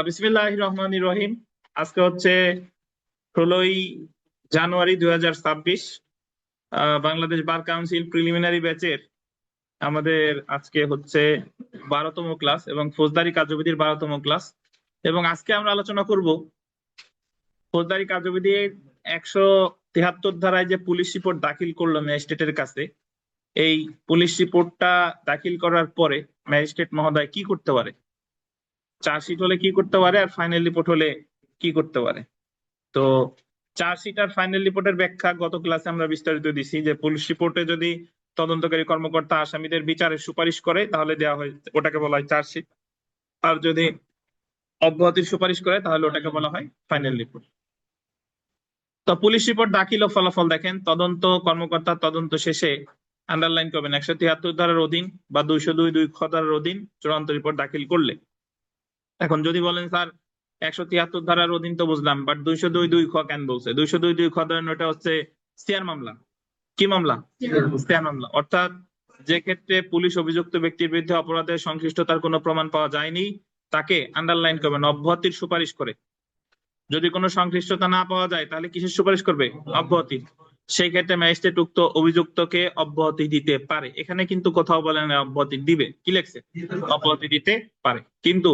বিসমিল্লাহির রহমানির রহিম। আজকে হচ্ছে 16ই জানুয়ারি 2026। বাংলাদেশ বার কাউন্সিল প্রিলিমিনারি ব্যাচের আমাদের আজকে হচ্ছে 12তম ক্লাস এবং ফৌজদারি কার্যবিধির 12তম ক্লাস। এবং আজকে আমরা আলোচনা করব ফৌজদারি কার্যবিধির 173 ধারায় যে পুলিশ রিপোর্ট দাখিল করলো ম্যাজিস্ট্রেটের কাছে, এই পুলিশ রিপোর্টটা দাখিল করার পরে ম্যাজিস্ট্রেট মহোদয় কি করতে পারে, চার্জশিট হলে কি করতে পারে, আর ফাইনাল রিপোর্ট হলে কি করতে পারে। তো চার্জশিট আর ফাইনাল রিপোর্টের ব্যাখ্যা গত ক্লাসে আমরা বিস্তারিত দিছি যে পুলিশ রিপোর্টে যদি তদন্তকারী কর্মকর্তা আসামিদের বিচারের সুপারিশ করে তাহলে দেওয়া হয়, ওটাকে বলা হয় চার্জশিট। আর যদি অব্যাহতির সুপারিশ করে তাহলে ওটাকে বলা হয় ফাইনাল রিপোর্ট। তো পুলিশ রিপোর্ট দাখিল ও ফলাফল দেখেন, তদন্ত কর্মকর্তা তদন্ত শেষে আন্ডারলাইন করবেন 173 ধারার অধীন বা 202(2) খ ধারার অধীন চূড়ান্ত রিপোর্ট দাখিল করলে। এখন যদি বলেন স্যার 173 ধারার অধীন তো বুঝলাম, বাট 202(2) খ কেন বলছে? 202(2) খ ধরেন ওটা হচ্ছে সিআর মামলা। কি মামলা? সিআর মামলা। অর্থাৎ যে ক্ষেত্রে পুলিশ অভিযুক্ত ব্যক্তির বিরুদ্ধে অপরাধের সংশ্লিষ্টতার কোনো প্রমাণ পাওয়া যায়নি তাকে আন্ডারলাইন করবেন অব্যাহতির সুপারিশ করে। যদি কোনো সংশ্লিষ্টতা না পাওয়া যায় তাহলে কিসের সুপারিশ করবে? অব্যাহতি। সেই ক্ষেত্রে ম্যাজিস্ট্রেট উক্ত অভিযুক্তকে অব্যাহতি দিতে পারে। এখানে কিন্তু কোথাও বলেন না অব্যাহতি দিবে, কি লেখছে? অব্যাহতি দিতে পারে। কিন্তু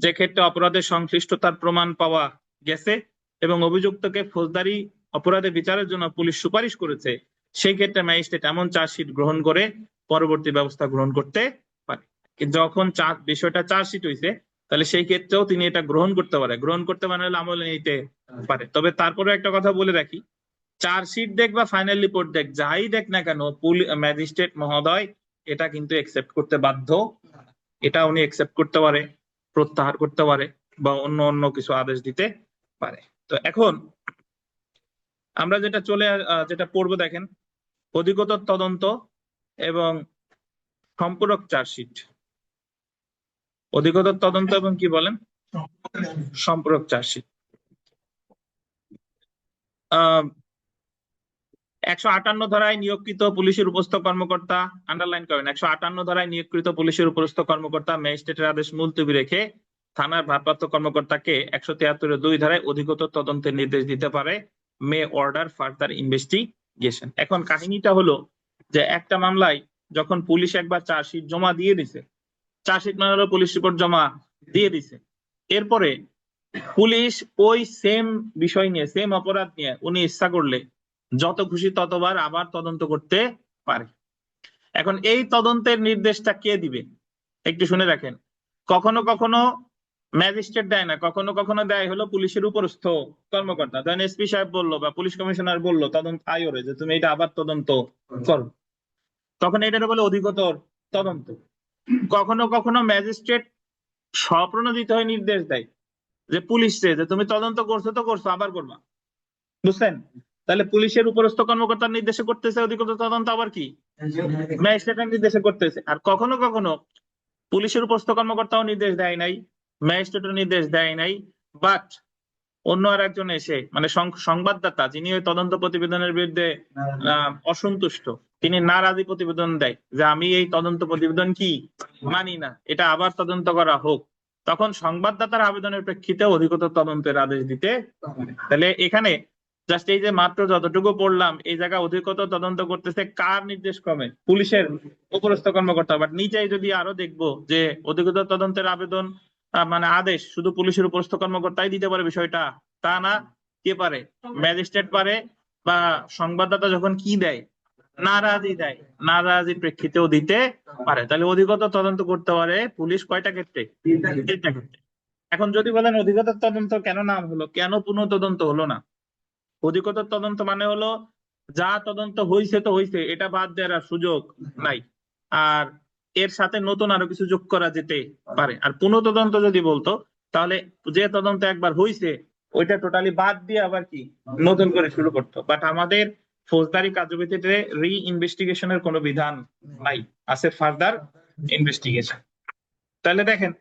যে ক্ষেত্রে অপরাধের সংশ্লিষ্টতার প্রমাণ পাওয়া গেছে এবং অভিযুক্তকে ফৌজদারি অপরাধে বিচারের জন্য পুলিশ সুপারিশ করেছে, সেই ক্ষেত্রে ম্যাজিস্ট্রেট এমন চার্জশিট গ্রহণ করে পরবর্তী ব্যবস্থা গ্রহণ করতে পারে। যখন বিষয়টা চার্জশিট হয়েছে তাহলে সেই ক্ষেত্রেও তিনি এটা গ্রহণ করতে পারে, গ্রহণ করতে পারে আমলে নিতে পারে। তবে তারপরে একটা কথা বলে রাখি, চার্জশিট দেখ বা ফাইনাল রিপোর্ট দেখ, যাই দেখ না কেন, ম্যাজিস্ট্রেট মহোদয় এটা কিন্তু একসেপ্ট করতে বাধ্য। এটা উনি একসেপ্ট করতে পারে, প্রত্যাহার করতে পারে বা অন্য অন্য কিছু আদেশ দিতে পারে। তো এখন আমরা যেটা পড়বো দেখেন, অধিকতর তদন্ত এবং সম্পূরক চার্জশিট। অধিকতর তদন্ত এবং কি বলেন? সম্পূরক চার্জশিট। 158 ধারায় নিয়োগকৃত পুলিশের উপস্থ কর্মকর্তা, আন্ডারলাইন করেন, 158 ধারায় নিয়োগকৃত পুলিশের উপস্থ কর্মকর্তা ম্যাজিস্ট্রেটের আদেশ মুলতবি রেখে থানার ভারপ্রাপ্ত কর্মকর্তাকে 173(2) ধারায় অধিকতর তদন্তের নির্দেশ দিতে পারে, মে অর্ডার ফার্দার ইনভেস্টিগেশন। এখন কাহিনীটা হলো যে একটা মামলায় যখন পুলিশ একবার চার্জশিট জমা দিয়ে দিছে, চার্জশিট মানে হলো পুলিশ রিপোর্ট জমা দিয়ে দিছে, এরপরে পুলিশ ওই সেম বিষয় নিয়ে, সেম অপরাধ নিয়ে উনি ইচ্ছা করলে যত খুশি ততবার আবার তদন্ত করতে পারে। এখন এই তদন্তের নির্দেশটা কে দিবে একটু শুনে রাখেন। কখনো কখনো ম্যাজিস্ট্রেট দেয় না, কখনো কখনো দেয় হলো পুলিশের উপরস্থ কর্মকর্তা। ধরেন এসপি সাহেব বললো বা পুলিশ কমিশনার বললো তদন্ত আয়োরে যে তুমি এটা আবার তদন্ত করো, তখন এটা বলে অধিকতর তদন্ত। কখনো কখনো ম্যাজিস্ট্রেট স্বপ্রণোদিত হয়ে নির্দেশ দেয় যে পুলিশে যে তুমি তদন্ত করছো তো করছো, আবার করবা। বুঝছেন? তাহলে পুলিশের উপরস্থ কর্মকর্তার নির্দেশে করতেছে অধিকতর তদন্ত, আবার কি ম্যাজিস্ট্রেটের নির্দেশে করতেছে। আর কখনো কখনো পুলিশের উপরস্থ কর্মকর্তাও নির্দেশ দেয় নাই, ম্যাজিস্ট্রেটও নির্দেশ দেয় নাই, বাট অন্য আর একজন এসে মানে সংবাদদাতা যিনি ওই তদন্ত প্রতিবেদনের বিরুদ্ধে অসন্তুষ্ট, তিনি নারাজি প্রতিবেদন দেয় যে আমি এই তদন্ত প্রতিবেদন কি মানি না, এটা আবার তদন্ত করা হোক, তখন সংবাদদাতার আবেদনের প্রেক্ষিতে অধিকতর তদন্তের আদেশ দিতে। তাহলে এখানে জাস্ট এই যে মাত্র যতটুকু পড়লাম, এই জায়গায় অধিকতর তদন্ত করতেছে কার নির্দেশ ক্রমে? পুলিশের উপরস্থ কর্মকর্তা। বাট নিচে যদি আরো দেখবো যে অধিকতর তদন্তের আবেদন মানে আদেশ শুধু পুলিশের উপরস্থ কর্মকর্তাই দিতে পারে বিষয়টা তা না, কে পারে? ম্যাজিস্ট্রেট পারে, বা সংবাদদাতা যখন কি দেয় নারাজি দেয়, নারাজির প্রেক্ষিতেও দিতে পারে। তাহলে অধিকতর তদন্ত করতে পারে পুলিশ কয়টা ক্ষেত্রে? 3টা ক্ষেত্রে। এখন যদি বলেন অধিকতর তদন্ত কেন নাম হলো, কেন পুনঃ তদন্ত হলো না? অধিকতর তদন্ত মানে হলো যা তদন্ত হয়েছে তো হয়েছে, এটা বাদ দেওয়ার সুযোগ নাই, আর এর সাথে নতুন আরো কিছু যোগ করা যেতে পারে। আর পুনঃ তদন্ত যদি বলতো তাহলে যে তদন্ত একবার হয়েছে ওইটা টোটালি বাদ দিয়ে আবার কি নতুন করে শুরু করতো। বাট আমাদের ফৌজদারি কার্যবিধিতে রি ইনভেস্টিগেশনের কোনো বিধান নাই, আছে ফার্দার ইনভেস্টিগেশন। তাহলে দেখেন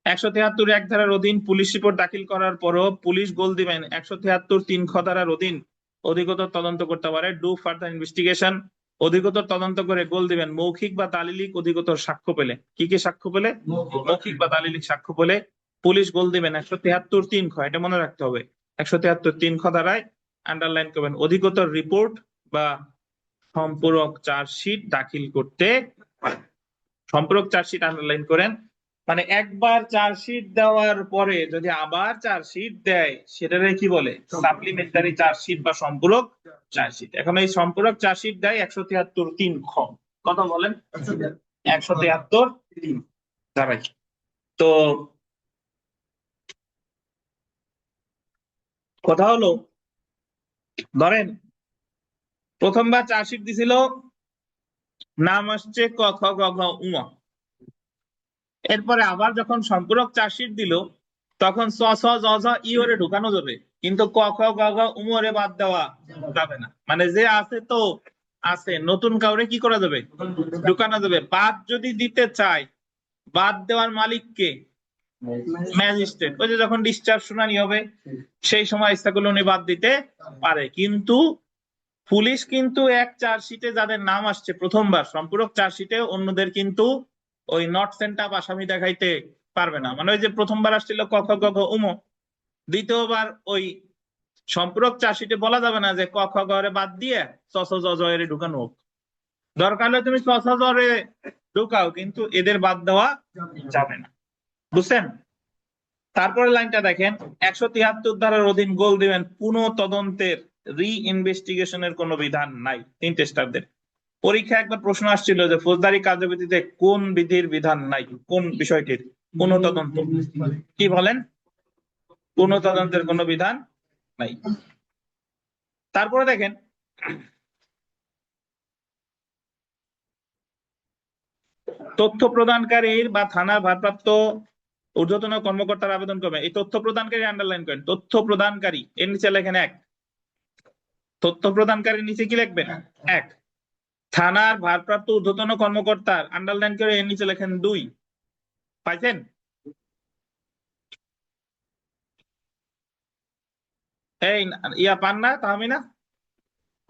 173(1) ধারার অধীন পুলিশ রিপোর্ট দাখিল করার পরও পুলিশ গোল দিবেন 173(3) খ ধারার অধীন অধিকতর তদন্ত করতে পারে, ডু ফার্দার ইনভেস্টিগেশন। অধিকতর তদন্ত করে গোল দিবেন মৌখিক বা দালিলিক অধিকতর সাক্ষ্য পেলে। কি কি সাক্ষ্য পেলে? মৌখিক বা দালিলিক সাক্ষ্য পেলে পুলিশ গোল দিবেন 173(3) খ, এটা মনে রাখতে হবে। 173(3) খ দ্বারাই আন্ডারলাইন করবেন অধিকতর রিপোর্ট বা সম্পূরক চার্জশিট দাখিল করতে পারে। সম্পূরক চার্জশিট আন্ডারলাইন করেন, মানে একবার চার্জশিট দেওয়ার পরে যদি আবার চার্জশিট দেয় সেটারে কি বলে? সাপ্লিমেন্টারি চার্জশিট বা সম্পূরক চার্জশিট। এখন এই সম্পূরক চার্জশিট দেয় 173(3) খ। কত বলেন? 173(3) ধারায়। তো কথা হলো, ধরেন প্রথমবার চার্জশিট দিছিল, নাম আসছে ক খ গ ঘ ঙ। এরপরে আবার যখন সম্পূরক চার্জশিট দিল তখন চ ছ জ ঝ ই ওরে ঢুকানো যাবে, কিন্তু ক খ গ ঘ ঙ ওরে বাদ দেওয়া যাবে না। মানে যে আছে তো আছে, নতুন কাউরে কি করা যাবে? ঢুকানো যাবে। বাদ যদি দিতে চায়, বাদ দেওয়ার মালিক কে? ম্যাজিস্ট্রেট। ওই যে যখন ডিসচার্জ শুনানি হবে সেই সময় ইচ্ছা করলে উনি বাদ দিতে পারে। কিন্তু পুলিশ কিন্তু এক চার্জশিটে যাদের নাম আসছে প্রথমবার সম্পূরক চার্জশিটে, অন্যদের কিন্তু ওই নট সেন্ট আপ আসামি দেখাইতে পারবে না। মানে ওই যে প্রথমবার আসছিল ক খ গ ঘ ঙ, দ্বিতীয়বার ওই সম্পূরক চার্জশিটে বলা যাবে না যে ক খ গ রে বাদ দিয়ে চ ছ জ ঝ এর ঢুকানো হোক। দরকার হলে তুমি চ ছ জ রে ঢুকাও, কিন্তু এদের বাদ দেওয়া যাবে না। বুঝছেন? তারপরে লাইনটা দেখেন, 173 ধারার অধীন গোল দিবেন পুনঃ তদন্তের রি ইনভেস্টিগেশনের কোনো বিধান নাই। 3টে স্টারদের পরীক্ষা একবার প্রশ্ন আসছিল যে ফৌজদারি কার্যবিধিতে কোন বিধির বিধান নাই, কোন বিষয়টির? পুনঃ তদন্ত। কি বলেন? পুনঃ তদন্তের কোনো বিধান নাই। তারপরে দেখেন, তথ্য প্রদানকারীর বা থানার ভারপ্রাপ্ত ঊর্ধ্বতন কর্মকর্তার আবেদন করবে। এই তথ্য প্রদানকারী আন্ডারলাইন করেন। তথ্য প্রদানকারী এর নিচে লেখেন 1। তথ্য প্রদানকারীর নিচে কি লিখবেন? 1। থানার ভারপ্রাপ্ত ঊর্ধ্বতন কর্মকর্তার আন্ডারলাইন করে এর নিচে লেখেন 2। পাইছেন? এই ইয়া পান না তাহমিনা?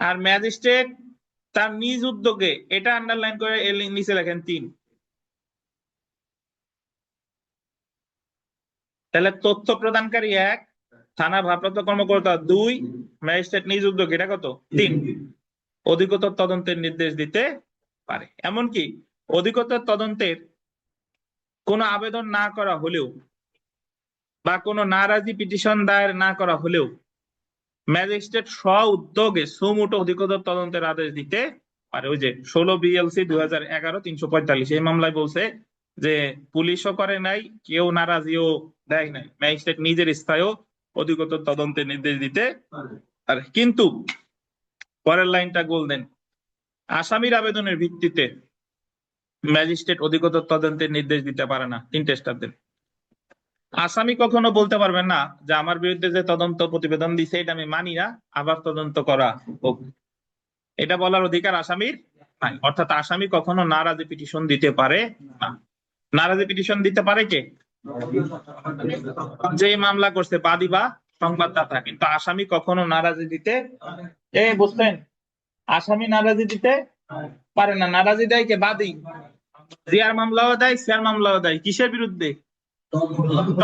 আর ম্যাজিস্ট্রেট তার নিজ উদ্যোগে, এটা আন্ডারলাইন করে এর নিচে লেখেন 3। তাহলে তথ্য প্রদানকারী 1, থানা ভারপ্রাপ্ত কর্মকর্তা 2, ম্যাজিস্ট্রেট নিজ উদ্যোগে, এটা কত? 3। অধিকতর তদন্তের নির্দেশ দিতে পারে। এমনকি অধিকতর তদন্তের কোনো আবেদন না করা হলেও বা কোনো নারাজি পিটিশন দায়ের না করা হলেও ম্যাজিস্ট্রেট স্ব উদ্যোগে সুমোটো অধিকতর তদন্তের আদেশ দিতে পারে। ওই যে 16 BLC 2011 345, এই মামলায় বলছে যে পুলিশও করে নাই, কেউ নারাজিও দেয় নাই, ম্যাজিস্ট্রেট নিজের ইচ্ছায়ও অধিকতর তদন্তের নির্দেশ দিতে পারে। কিন্তু পরের লাইনটা গোল্ডেন, আসামির আবেদনের ভিত্তিতে ম্যাজিস্ট্রেট অধিকতর তদন্তের নির্দেশ দিতে পারে না। 3টে স্টারদের আসামি কখনো বলতে পারবেন না যে আমার বিরুদ্ধে যে তদন্ত প্রতিবেদন দিছে এটা আমি মানি না, আবার তদন্ত করা হোক। এটা বলার অধিকার আসামির নাই। অর্থাৎ আসামি কখনো নারাজি পিটিশন দিতে পারে না। নারাজি পিটিশন দিতে পারে কে? যে মামলা করছে, বাদী বা সংবাদদাতা। কিন্তু আসামি কখনো নারাজি দিতে, বুঝলেন? আসামি নারাজি দিতে পারে না। নারাজি দেয় কে? বাদী। জিয়ার মামলাও দেয়, সিয়ার মামলাও দেয়। কিসের বিরুদ্ধে?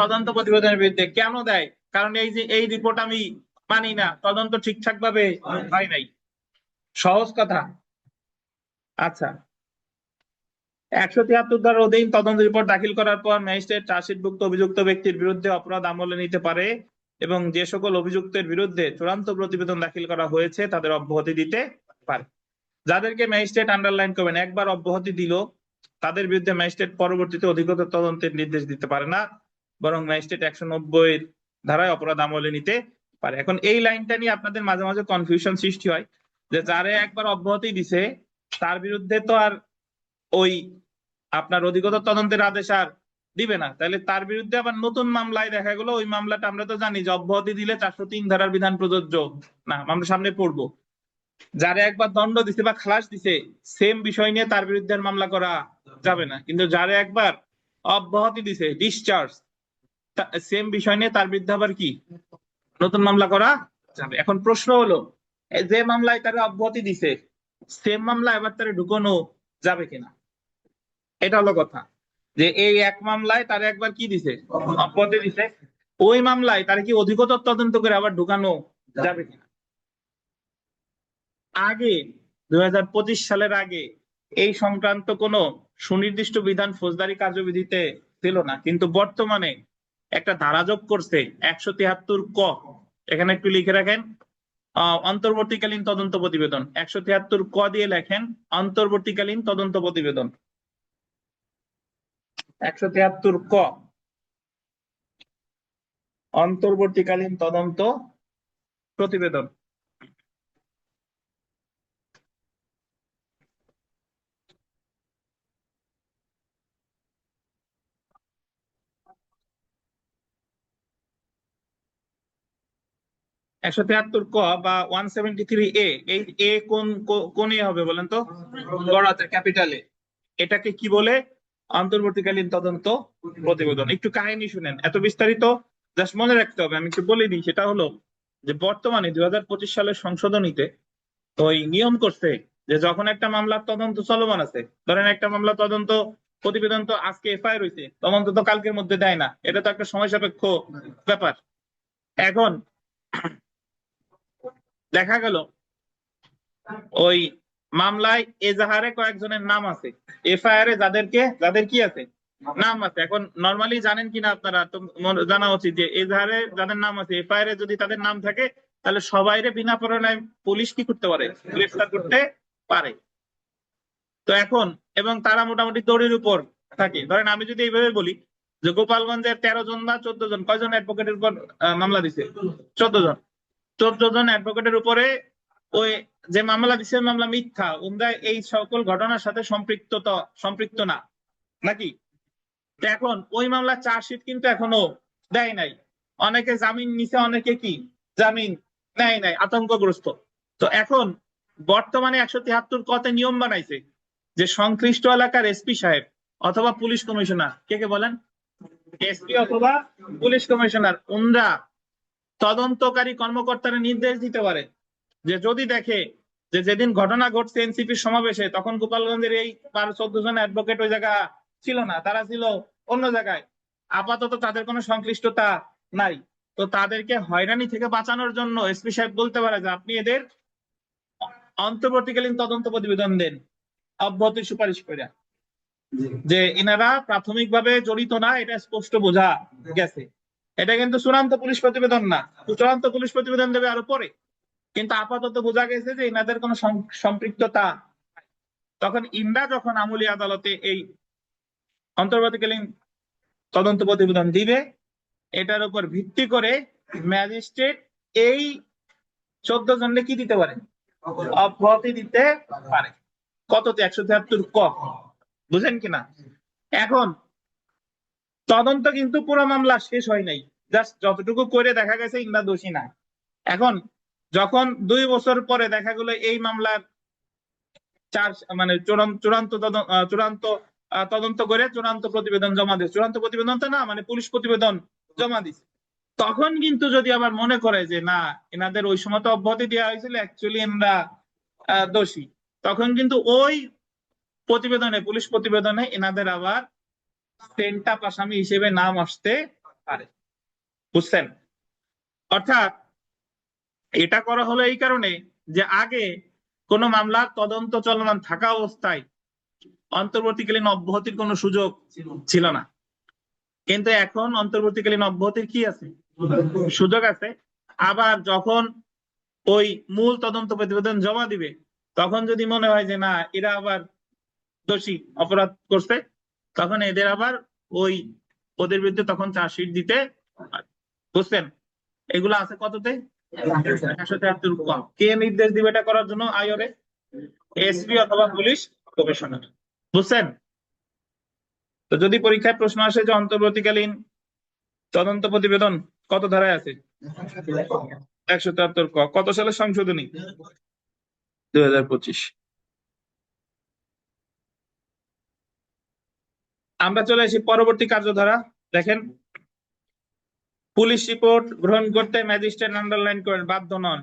তদন্ত প্রতিবেদনের বিরুদ্ধে। কেন দেয়? কারণ এই যে এই রিপোর্ট আমি মানি না, তদন্ত ঠিকঠাক ভাবে হয় নাই। সহজ কথা। আচ্ছা, 173 ধারার অধীন তদন্ত রিপোর্ট দাখিল করার পর ম্যাজিস্ট্রেট চার্জশিটভুক্ত অভিযুক্ত ব্যক্তির বিরুদ্ধে অপরাধ আমলে নিতে পারে এবং যে সকল অভিযুক্তের বিরুদ্ধে চূড়ান্ত প্রতিবেদন দাখিল করা হয়েছে তাদের অব্যাহতি দিতে পারে। যাদেরকে ম্যাজিস্ট্রেট আন্ডারলাইন করবেন, একবার অব্যাহতি দিল তাদের বিরুদ্ধে ম্যাজিস্ট্রেট পরবর্তীতে অধিকতর তদন্তের নির্দেশ দিতে পারে না, বরং ম্যাজিস্ট্রেট 190 ধারায় অপরাধ আমলে নিতে পারে। এখন এই লাইনটা নিয়ে আপনাদের মাঝে মাঝে কনফিউশন সৃষ্টি হয় যে যারে একবার অব্যাহতি দিছে তার বিরুদ্ধে তো আর ওই আপনার অধিকতর তদন্তের আদেশ আর দিবে না, তাহলে তার বিরুদ্ধে আবার নতুন মামলায় দেখা গেল ওই মামলাটা আমরা তো জানি যে অব্যাহতি দিলে 403 ধারার বিধান প্রযোজ্য না, আমরা সামনে পড়বো। যারা একবার দণ্ড দিছে বা খালাস দিছে সেম বিষয় নিয়ে তার বিরুদ্ধে মামলা করা যাবে না। কিন্তু যারা একবার অব্যাহতি দিছে, ডিসচার্জ, সেম বিষয় নিয়ে তার বিরুদ্ধে আবার কি নতুন মামলা করা যাবে। এখন প্রশ্ন হলো, যে মামলায় তারা অব্যাহতি দিছে সেম মামলা এবার তারা ঢুকানো যাবে কিনা, এটা হলো কথা। যে এই এক মামলায় তার একবার কি দিছে, অব্যাহতি দিছে, ওই মামলায় তার কি অধিকতর তদন্ত করে আবার ঢুকানো যাবে কিনা। আগে 2025 সালের আগে এই সংক্রান্ত কোনো সুনির্দিষ্ট বিধান ফৌজদারি কার্যবিধিতে ছিল না, কিন্তু বর্তমানে একটা ধারা যোগ করছে 173 ক। এখানে একটু লিখে রাখেন, অন্তর্বর্তীকালীন তদন্ত প্রতিবেদন। 173 ক দিয়ে লেখেন অন্তর্বর্তীকালীন তদন্ত প্রতিবেদন। 173 ক অন্তর্বর্তীকালীন তদন্ত প্রতিবেদন। একশো তিয়াত্তর ক বা 173 এ, এই এ কোন এ হবে বলেন তো? বড় হাতের ক্যাপিটালে। এটাকে কি বলে? অন্তর্বর্তীকালীন তদন্ত প্রতিবেদন। একটু কাহিনী শুনেন, এত বিস্তারিত জাস্ট মনে রাখতে হবে, আমি একটু বলে দিই। সেটা হলো যে বর্তমানে 2025 সালের সংশোধনীতে ওই নিয়ম করছে যে যখন একটা মামলার তদন্ত চলমান আছে, ধরেন একটা মামলা তদন্ত প্রতিবেদন তো আজকে এফআইআর হয়েছে, তদন্ত তো কালকের মধ্যে দেয় না, এটা তো একটা সময় সাপেক্ষ ব্যাপার। এখন দেখা গেল ওই মামলায় এজাহারে কয়েকজনের নাম আছে, এফআইআর এ যাদের কি আছে, নাম আছে। এখন নরমালি জানেন কিনা আপনারা, তো জানা উচিত যে এজাহারে যাদের নাম আছে, এফআইআর এ যদি তাদের নাম থাকে, তাহলে সবাইরে বিনা পরোয়ানায় পুলিশ কি করতে পারে, গ্রেফতার করতে পারে। তো এখন এবং তারা মোটামুটি দড়ির উপর থাকে। ধরেন আমি যদি এইভাবে বলি যে গোপালগঞ্জের 13 জন বা 14 জন, কয়জন অ্যাডভোকেটের উপর মামলা দিছে? 14 জন। 14 জন অ্যাডভোকেটের উপরে ওই যে মামলা দিছে মামলা মিথ্যা, ওরা এই সকল ঘটনার সাথে সম্পৃক্ত না, নাকি? তো এখন ওই মামলার চার্জশিট কিন্তু এখনো দেয় নাই। অনেকে জামিন নিছে, অনেকে কি জামিন নেয় নাই, আতঙ্কগ্রস্ত। তো এখন বর্তমানে 173 কতে নিয়ম বানাইছে যে সংশ্লিষ্ট এলাকার এসপি সাহেব অথবা পুলিশ কমিশনার, কে বলেন, এসপি অথবা পুলিশ কমিশনার, ওনরা তদন্তকারী কর্মকর্তারা নির্দেশ দিতে পারে যে যদি দেখে যে যেদিন ঘটনা ঘটছে এনসিপির সমাবেশে, তখন গোপালগঞ্জের এই 12-14 জন অ্যাডভোকেট ওই জায়গা ছিল না, তারা ছিল অন্য জায়গায়, আপাতত তাদের কোনো সংশ্লিষ্টতা নাই, তো তাদেরকে হয়রানি থেকে বাঁচানোর জন্য এসপি সাহেব বলতে পারে যে আপনি এদের অন্তর্বর্তীকালীন তদন্ত প্রতিবেদন দেন, অব্যাহতির সুপারিশ করে, যে এনারা প্রাথমিকভাবে জড়িত না, এটা স্পষ্ট বোঝা গেছে। এটা কিন্তু চূড়ান্ত পুলিশ প্রতিবেদন না, চূড়ান্ত পুলিশ প্রতিবেদন দেবে আরো পরে, কিন্তু আপাতত বোঝা গেছে যে এনাদের কোনো সম্পৃক্ততা। তখন ইন্ডা যখন আমলি আদালতে এই অন্তর্বর্তীকালীন তদন্ত প্রতিবেদন দিবে, এটার উপর ভিত্তি করে ম্যাজিস্ট্রেট এই 14 জনকে কি দিতে পারে, অব্যাহতি দিতে পারে। কততে? 173 ক। বুঝেন কিনা? এখন তদন্ত কিন্তু পুরো মামলা শেষ হয় নাই, জাস্ট যতটুকু করে দেখা গেছে ইন্ডা দোষী না। এখন যখন 2 বছর পরে দেখা গেল এই মামলার মানে চূড়ান্ত তদন্ত করে চূড়ান্ত প্রতিবেদন জমা দিচ্ছে, চূড়ান্ত প্রতিবেদন তো না মানে পুলিশ প্রতিবেদন জমা দিচ্ছে, তখন কিন্তু যদি আবার মনে করে যে না এনাদের ওই সময় তো অব্যাহতি দেওয়া হয়েছিল, অ্যাকচুয়ালি এনারা দোষী, তখন কিন্তু ওই প্রতিবেদনে, পুলিশ প্রতিবেদনে এনাদের আবার সেন্টাপ আসামি হিসেবে নাম আসতে পারে। বুঝছেন? অর্থাৎ এটা করা হলো এই কারণে যে আগে কোন মামলার তদন্ত চলমান থাকা অবস্থায় অন্তর্বর্তীকালীন অব্যাহতির কোনো সুযোগ ছিল না, কিন্তু এখন অন্তর্বর্তীকালীন অব্যাহতির কি আছে, সুযোগ আছে। আবার যখন ওই মূল তদন্ত প্রতিবেদন জমা দিবে, তখন যদি মনে হয় যে না এরা আবার দোষী, অপরাধ করছে, তখন এদের আবার ওদের বিরুদ্ধে তখন চার্জশিট দিতে পারে। বুঝছেন? এগুলো আছে কততে? 173 ক। কে নির্দেশ দিবে এটা করার জন্য? আইওরে এসপি অথবা পুলিশ কমিশনার। বুঝছেন? তো যদি পরীক্ষায় প্রশ্ন আসে যে অন্তর্বর্তীকালীন তদন্ত প্রতিবেদন কত ধারায় আছে, 173 ক, কত সালের সংশোধনী? 2025। আমরা চলে আসি পরবর্তী কার্যধারা। দেখেন, পুলিশ রিপোর্ট গ্রহণ করতে ম্যাজিস্ট্রেট আন্ডারলাইন করেন বাধ্য নন।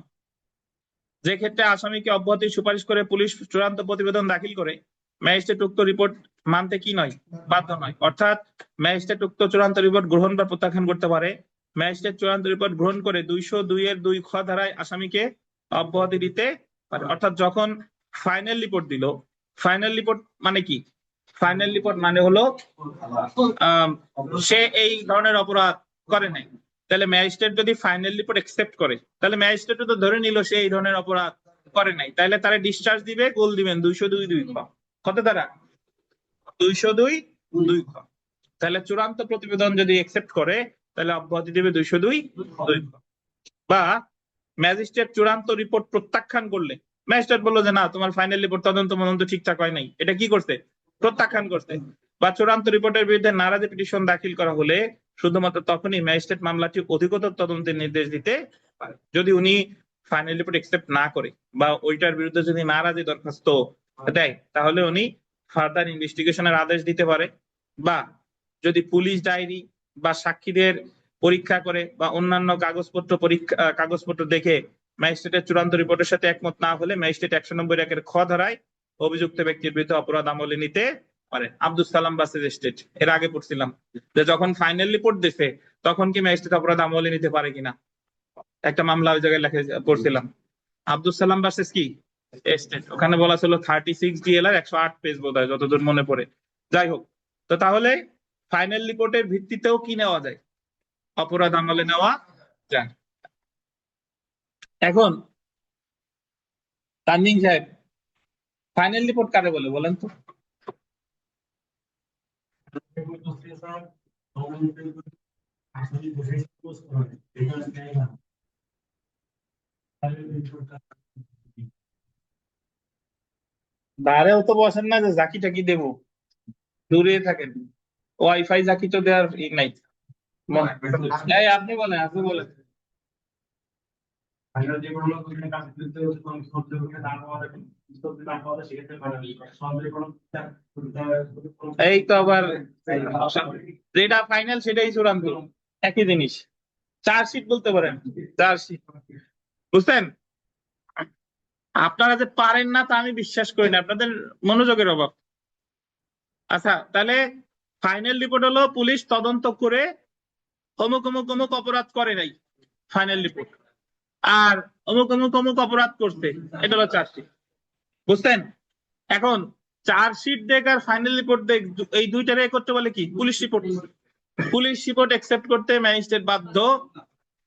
যে ক্ষেত্রে আসামিকে অব্যাহতির সুপারিশ করে পুলিশ চূড়ান্ত প্রতিবেদন দাখিল করে, ম্যাজিস্ট্রেট উক্ত রিপোর্ট মানতে কি নয়, বাধ্য নয়। অর্থাৎ ম্যাজিস্ট্রেট উক্ত চূড়ান্ত রিপোর্ট গ্রহণ বা প্রত্যাখ্যান করতে পারে। ম্যাজিস্ট্রেট চূড়ান্ত রিপোর্ট গ্রহণ করে 202-এর 2 খ ধারায় আসামিকে অব্যাহতি দিতে পারে। অর্থাৎ যখন ফাইনাল রিপোর্ট দিল, ফাইনাল রিপোর্ট মানে কি? ফাইনাল রিপোর্ট মানে হলো সে এই ধরনের অপরাধ করে নাই। তাহলে ম্যাজিস্ট্রেট যদি ফাইনাল রিপোর্ট একসেপ্ট করে, তাহলে ম্যাজিস্ট্রেট তো ধরে নিল সে এই ধরনের অপরাধ করে নাই, তাহলে তারা ডিসচার্জ দিবে, গোল দিবেন 202-2 খ। কত দ্বারা? 202-2 খ। তাহলে চূড়ান্ত প্রতিবেদন যদি একসেপ্ট করে, তাহলে অব্যাহতি দিবে 202-2 খ। বা ম্যাজিস্ট্রেট চূড়ান্ত রিপোর্ট প্রত্যাখ্যান করলে, ম্যাজিস্ট্রেট বললো যে না, তোমার ফাইনাল রিপোর্ট তদন্ত ঠিকঠাক হয় নাই, এটা কি করছে? প্রত্যাখ্যান করছে। বা চূড়ান্ত রিপোর্টের বিরুদ্ধে নারাজি পিটিশন দাখিল করা হলে শুধুমাত্র তখনই ম্যাজিস্ট্রেট মামলাটি অধিকতর তদন্তের নির্দেশ দিতে পারে। যদি উনি ফাইনাল রিপোর্ট একসেপ্ট না করে বা ওইটার বিরুদ্ধে যদি নারাজি দরখাস্ত দেয়, তাহলে উনি ফার্দার ইনভেস্টিগেশনের আদেশ দিতে পারে। বা যদি পুলিশ ডায়েরি বা সাক্ষীদের পরীক্ষা করে বা অন্যান্য কাগজপত্র দেখে ম্যাজিস্ট্রেটের চূড়ান্ত রিপোর্টের সাথে একমত না হলে ম্যাজিস্ট্রেট 190-1 খ ধারায় অভিযুক্ত ব্যক্তির বিরুদ্ধে অপরাধ আমলে নিতে পারে। আব্দুল সালাম ভার্সেস স্টেট, এর আগে পড়ছিলাম যে যখন ফাইনাল রিপোর্ট দিছে তখন কি ম্যাজিস্ট্রেট অপরাধ আমলে নিতে পারে কিনা, একটা মামলা ওই জায়গায় লেখা পড়ছিলাম, আব্দুল সালাম ভার্সেস কি স্টেট। ওখানে বলা ছিল 36 DLR 108 পেজ বোধ হয়, যতদূর মনে পড়ে। যাই হোক, তো তাহলে ফাইনাল রিপোর্টের ভিত্তিতেও কি নেওয়া যায়? অপরাধ আমলে নেওয়া যায়। এখন তানজিম সাহেব, ফাইনাল রিপোর্ট কারে বলে বলেন তো? ধারেও তো বসেন না যে জাকি টাকি দেবো, দূরে থাকেন। ওয়াইফাই জাকি তো দেওয়ার নাই। এই আপনি বলেন, আপনি বলেন। এই তো আবার যেটা ফাইনাল সেটাই চূড়ান্ত, একই জিনিস। চার্জশিট বলতে পারেন, চার্জশিট। বুঝছেন? আপনারা যে পারেন না তা আমি বিশ্বাস করি না, আপনাদের মনোযোগের অভাব। আচ্ছা, তাহলে ফাইনাল রিপোর্ট হলো পুলিশ তদন্ত করে অমুক অমুক অমুক অপরাধ করে নাই, ফাইনাল রিপোর্ট। আর অমুক অমুক অমুক অপরাধ করছে, এটা হলো চার্জশিট। বুঝছেন? এখন চার্জশিট দেখ আর ফাইনাল রিপোর্ট দেখ, এই দুইটারে করতে বলে কি? Police report. Police report accept করতে ম্যাজিস্ট্রেট বাধ্য,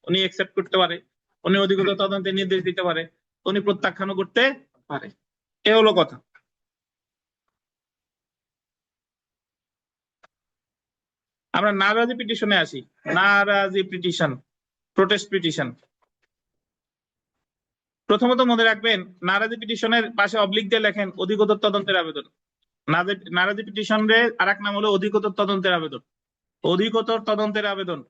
উনি একসেপ্ট করতে পারে, উনি অধিকতর তদন্তের নির্দেশ দিতে পারে, উনি প্রত্যাখ্যানও করতে পারে। এ হলো কথা। আমরা নারাজি পিটিশনে আসি। নারাজি পিটিশন, প্রোটেস্ট পিটিশন। প্রথমত মনে রাখবেন, নারাজি পিটিশনের পাশে অবলিক দিয়ে লেখেন অধিকতর তদন্তের আবেদন। নারাজি পিটিশনের আরেক নাম হলো অধিকতর তদন্তের আবেদন। অধিকতর তদন্তের আবেদন।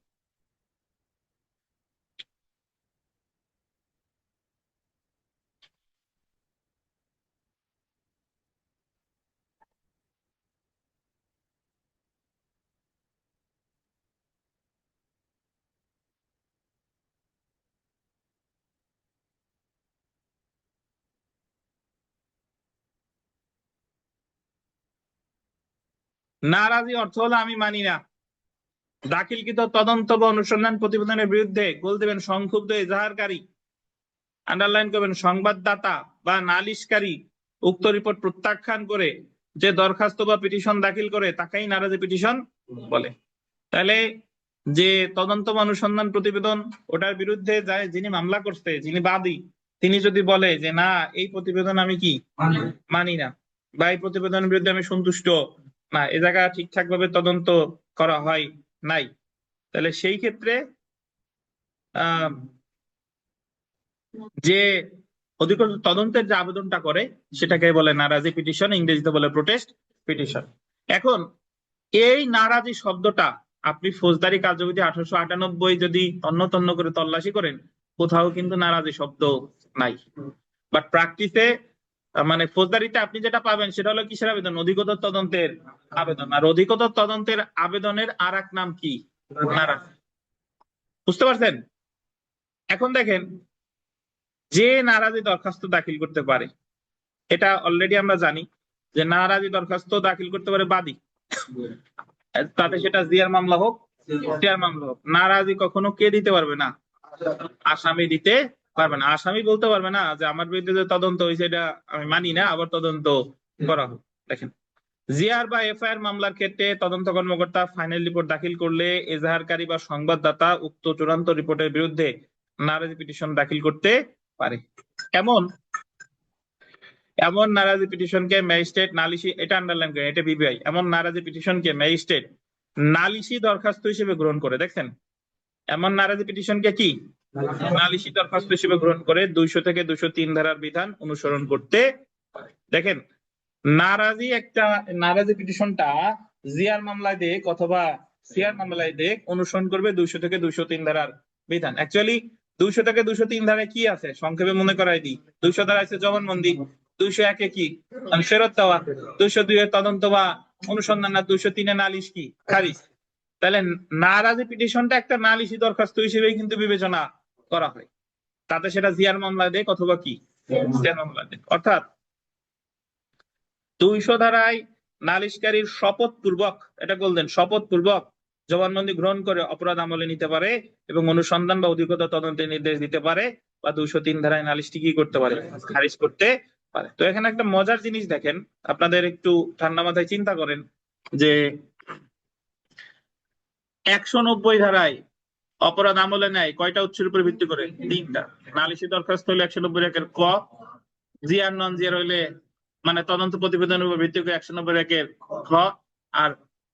নারাজি অর্থ হলো আমি মানি না। দাখিলকৃত তদন্ত বা অনুসন্ধান প্রতিবেদনের বিরুদ্ধে গোল দেবেন সংক্ষুব্ধ এজাহারকারী, আন্ডারলাইন করবেন সংবাদদাতা বা নালিশকারী উক্ত রিপোর্ট প্রত্যাখ্যান করে যে দরখাস্ত বা পিটিশন দাখিল করে তাকেই নারাজি পিটিশন বলে। তাহলে যে তদন্ত বা অনুসন্ধান প্রতিবেদন, ওটার বিরুদ্ধে যায় যিনি মামলা করছে, যিনি বাদী, তিনি যদি বলে যে না, এই প্রতিবেদন আমি কি মানি না, বা এই প্রতিবেদনের বিরুদ্ধে আমি সন্তুষ্ট না, এ জায়গা ঠিকঠাক ভাবে তদন্ত করা হয় নাই, তাহলে সেই ক্ষেত্রে যে অধিকতর তদন্তের যে আবেদনটা করে সেটাকে বলে নারাজি পিটিশন, ইংরেজিতে বলে প্রোটেস্ট পিটিশন। এখন এই নারাজি শব্দটা আপনি ফৌজদারি কার্যবিধি 1898 যদি তন্ন তন্ন করে তল্লাশি করেন, কোথাও কিন্তু নারাজি শব্দ নাই। বাট প্র্যাকটিসে মানে ফৌজদারিতে আপনি যেটা পাবেন সেটা হলো কিসের আবেদন? অধিকতর তদন্তের আবেদন। আর অধিকতর তদন্তের আবেদনের আর এক নাম কি? নারাজি। বুঝতে পারছেন? এখন দেখেন, যে নারাজি দরখাস্ত দাখিল করতে পারে এটা অলরেডি আমরা জানি। যে নারাজি দরখাস্ত দাখিল করতে পারে বাদী, তাতে সেটা জিয়ার মামলা হোক সিআর মামলা হোক। নারাজি কখনো কে দিতে পারবে না? আসামি দিতে পারবে না। আসামি বলতে পারবে না যে আমার বিরুদ্ধে যে তদন্ত হয়েছে এটা আমি মানি না, আবার তদন্ত করা হোক। দেখেন, জিআর বা এফআইআর মামলার ক্ষেত্রে তদন্ত কর্মকর্তা ফাইনাল রিপোর্ট দাখিল করলে এজাহারকারী বা সংবাদদাতা উক্ত চূড়ান্ত রিপোর্টের বিরুদ্ধে নারাজি পিটিশন দাখিল করতে পারে। এমন এমন নারাজি পিটিশনকে ম্যাজিস্ট্রেট নালিশি, এটা আন্ডারলাইন করেন, এটা বিবিআই, এমন নারাজি পিটিশনকে ম্যাজিস্ট্রেট নালিশি দরখাস্ত হিসেবে গ্রহণ করে। দেখছেন, এমন নারাজি পিটিশনকে কি নালিশি দরখাস্ত হিসেবে গ্রহণ করে 200 থেকে 203 ধারার বিধান অনুসরণ করতে পারে। দেখেন, নারাজি পিটিশনটা জিআর মামলায় দেখ অথবা সিআর মামলায় দেখ অনুসরণ করবে 200 থেকে 203 ধারার বিধান। অ্যাকচুয়ালি 200 থেকে 203 ধারায় কি আছে সংক্ষেপে মনে করাই দিই। 200 ধারা আছে জবানবন্দি, 201-এ কি ফেরত দেওয়া, 202-এ তদন্ত বা অনুসন্ধান, আর 203-এ নালিশ কি খারিজ। তাহলে নারাজি পিটিশনটা একটা নালিশি দরখাস্ত হিসেবেই কিন্তু বিবেচনা করা হয়, তাতে সেটা জিআর মামলায় দেখ অথবা কি সিআর মামলায় দেখ। অর্থাৎ 200 ধারায় নালিশকারীর শপথ পূর্বক, এটা বললেন, শপথ পূর্বক জবানবন্দি গ্রহণ করে অপরাধ আমলে নিতে পারে এবং অনুসন্ধান বা অধিকতর তদন্তের নির্দেশ দিতে পারে, বা 203 ধারায় নালিশটি কি করতে পারে, খারিজ করতে পারে। তো এখানে একটা মজার জিনিস দেখেন, আপনাদের একটু ঠান্ডা মাথায় চিন্তা করেন যে 190 ধারায় অপরাধ আমলে নেয় কয়টা উৎসের উপর ভিত্তি করে? 3টা। নালিশি দরখাস্ত হলে 190-এর ক, জিআর নন জিআর হইলে মানে তদন্ত প্রতিবেদনের উপর ভিত্তি করে 190-এর খ, আর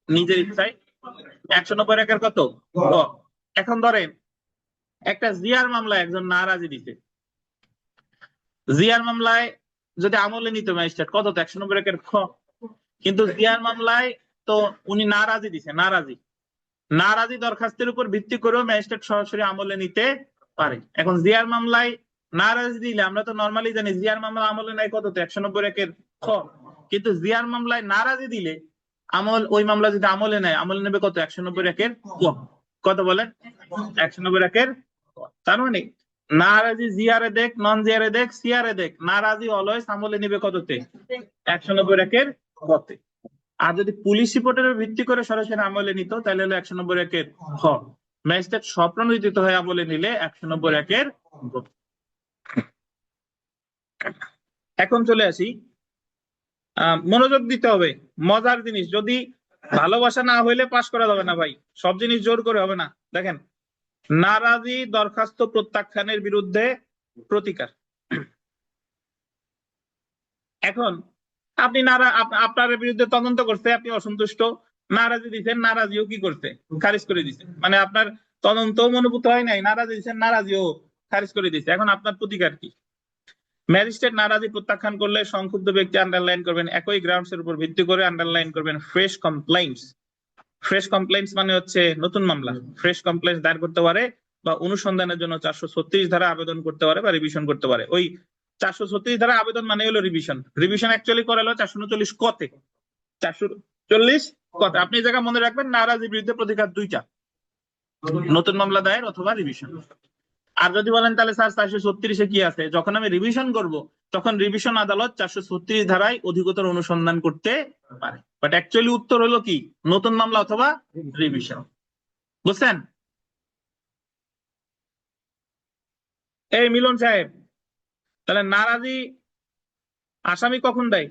নিজের ইচ্ছায় 190-এর কত ক। এখন ধরেন একটা জিআর মামলায় একজন নারাজি দিতে, জিআর মামলায় যদি আমলে নিত ম্যাজিস্ট্রেট কত, 190-এর খ, কিন্তু জিআর মামলায় তো উনি নারাজি দিছে, নারাজি দরখাস্তের উপর ভিত্তি করেও ম্যাজিস্ট্রেট সরাসরি আমলে নিতে পারে। এখন জিআর মামলায় নারাজি দিলে আমরা তো নরমালি জানি জিআর মামলা আমলে নেয় কত, 190-এর খ, কিন্তু জিআর মামলায় নারাজি দিলে ওই মামলা যদি আমলে নেয়, আমলে নেবে কত, 190-এর ক। কত বলেন? 190-এর ক। তার মানে নারাজি জিআরে দেখ, নন জিআরে দেখ, সিআরে দেখ, নারাজি অলওয়েজ আমলে নিবে কততে, 190-এর কতে। আর যদি পুলিশ রিপোর্টের ভিত্তি করে সরাসরি আমলে নিত তাহলে হলো 190-এর খ। ম্যাজিস্ট্রেট স্বপ্রণোদিত হয়ে আমলে নিলে 190-এর গ। এখন চলে আসি, মনোযোগ দিতে হবে, মজার জিনিস। যদি ভালোবাসা না হইলে পাশ করা যাবে না ভাই, সব জিনিস জোর করে হবে না। দেখেন, নারাজি দরখাস্ত প্রত্যাখ্যানের বিরুদ্ধে প্রতিকার। এখন আপনি আপনার বিরুদ্ধে তদন্ত করছে, আপনি অসন্তুষ্ট, নারাজি দিচ্ছেন, নারাজিও কি করছে, খারিজ করে দিচ্ছে। মানে আপনার তদন্ত অনুভূত হয় নাই, নারাজি দিচ্ছেন, নারাজিও খারিজ করে দিচ্ছে। এখন আপনার প্রতিকার কি? ম্যাজিস্ট্রেট নারাজি প্রত্যাখ্যান করলে সংক্ষুব্ধ ব্যক্তি আন্ডারলাইন করবেন একই গ্রাউন্ডস এর উপর ভিত্তি করে আন্ডারলাইন করবেন ফ্রেশ কমপ্লেইন্টস। ফ্রেশ কমপ্লেইন্টস মানে হচ্ছে নতুন মামলা। ফ্রেশ কমপ্লেইন্টস দায়ের করতে পারে বা অনুসন্ধানের জন্য 436 ধারা আবেদন করতে পারে বা রিভিশন করতে পারে। ওই 436 ধারা আবেদন মানে হলো রিভিশন। রিভিশন অ্যাকচুয়ালি করে হলো 439 কতে, 440 কতে। আপনি এই জায়গা মনে রাখবেন, নারাজির বিরুদ্ধে প্রতিকার 2টা, নতুন মামলা দায়ের অথবা রিভিশন। আর যদি বলেন তাহলে স্যার 436-এ কি আছে, যখন আমি রিভিশন করব তখন রিভিশন আদালত 436 ধারায় অধিকতর অনুসন্ধান করতে পারে। বাট অ্যাকচুয়ালি উত্তর হলো কি, নতুন মামলা অথবা রিভিশন। বুঝছেন? এই মিলন সাহেব, তাহলে নারাজি আসামি কখন দেয়?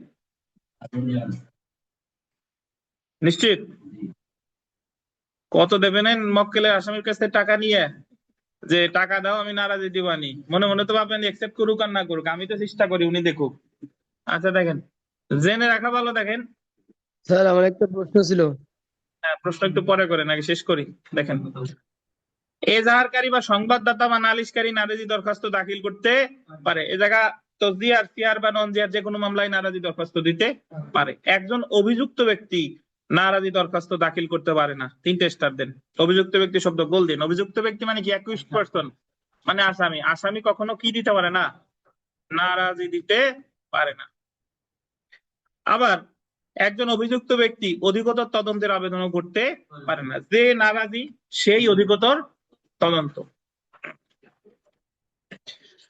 নিশ্চিত? কত দেবেন মক্কেলের আসামির কাছ থেকে টাকা নিয়ে, যে টাকা দাও আমি নারাজি দিবানি, মনে মনে তো ভাববেন একসেপ্ট করুক আর না করুক, আমি তো চেষ্টা করি উনি দেখুক। আচ্ছা দেখেন, জেনে রাখা ভালো। দেখেন, স্যার আমার একটা প্রশ্ন ছিল। হ্যাঁ, প্রশ্ন একটু পরে করে নাকি শেষ করি। দেখেন, এজাহারকারী বা সংবাদদাতা বা নালিশকারী নারাজি দরখাস্ত দাখিল করতে পারে। এ জায়গা তো জিআর, সিআর বা নন জিআর যে কোনো মামলায় নারাজি দরখাস্ত দিতে পারে। একজন অভিযুক্ত ব্যক্তি নারাজি দরখাস্ত দাখিল করতে পারে না। 3টে স্টার দেন। অভিযুক্ত ব্যক্তি শব্দ গোল দিন। অভিযুক্ত ব্যক্তি মানে কি? অ্যাকিউজড পারসন, মানে আসামি। আসামি কখনো কি দিতে পারে না? নারাজি দিতে পারে না। আবার একজন অভিযুক্ত ব্যক্তি অধিকতর তদন্তের আবেদনও করতে পারে না। যে নারাজি সেই অধিকতর তদন্ত।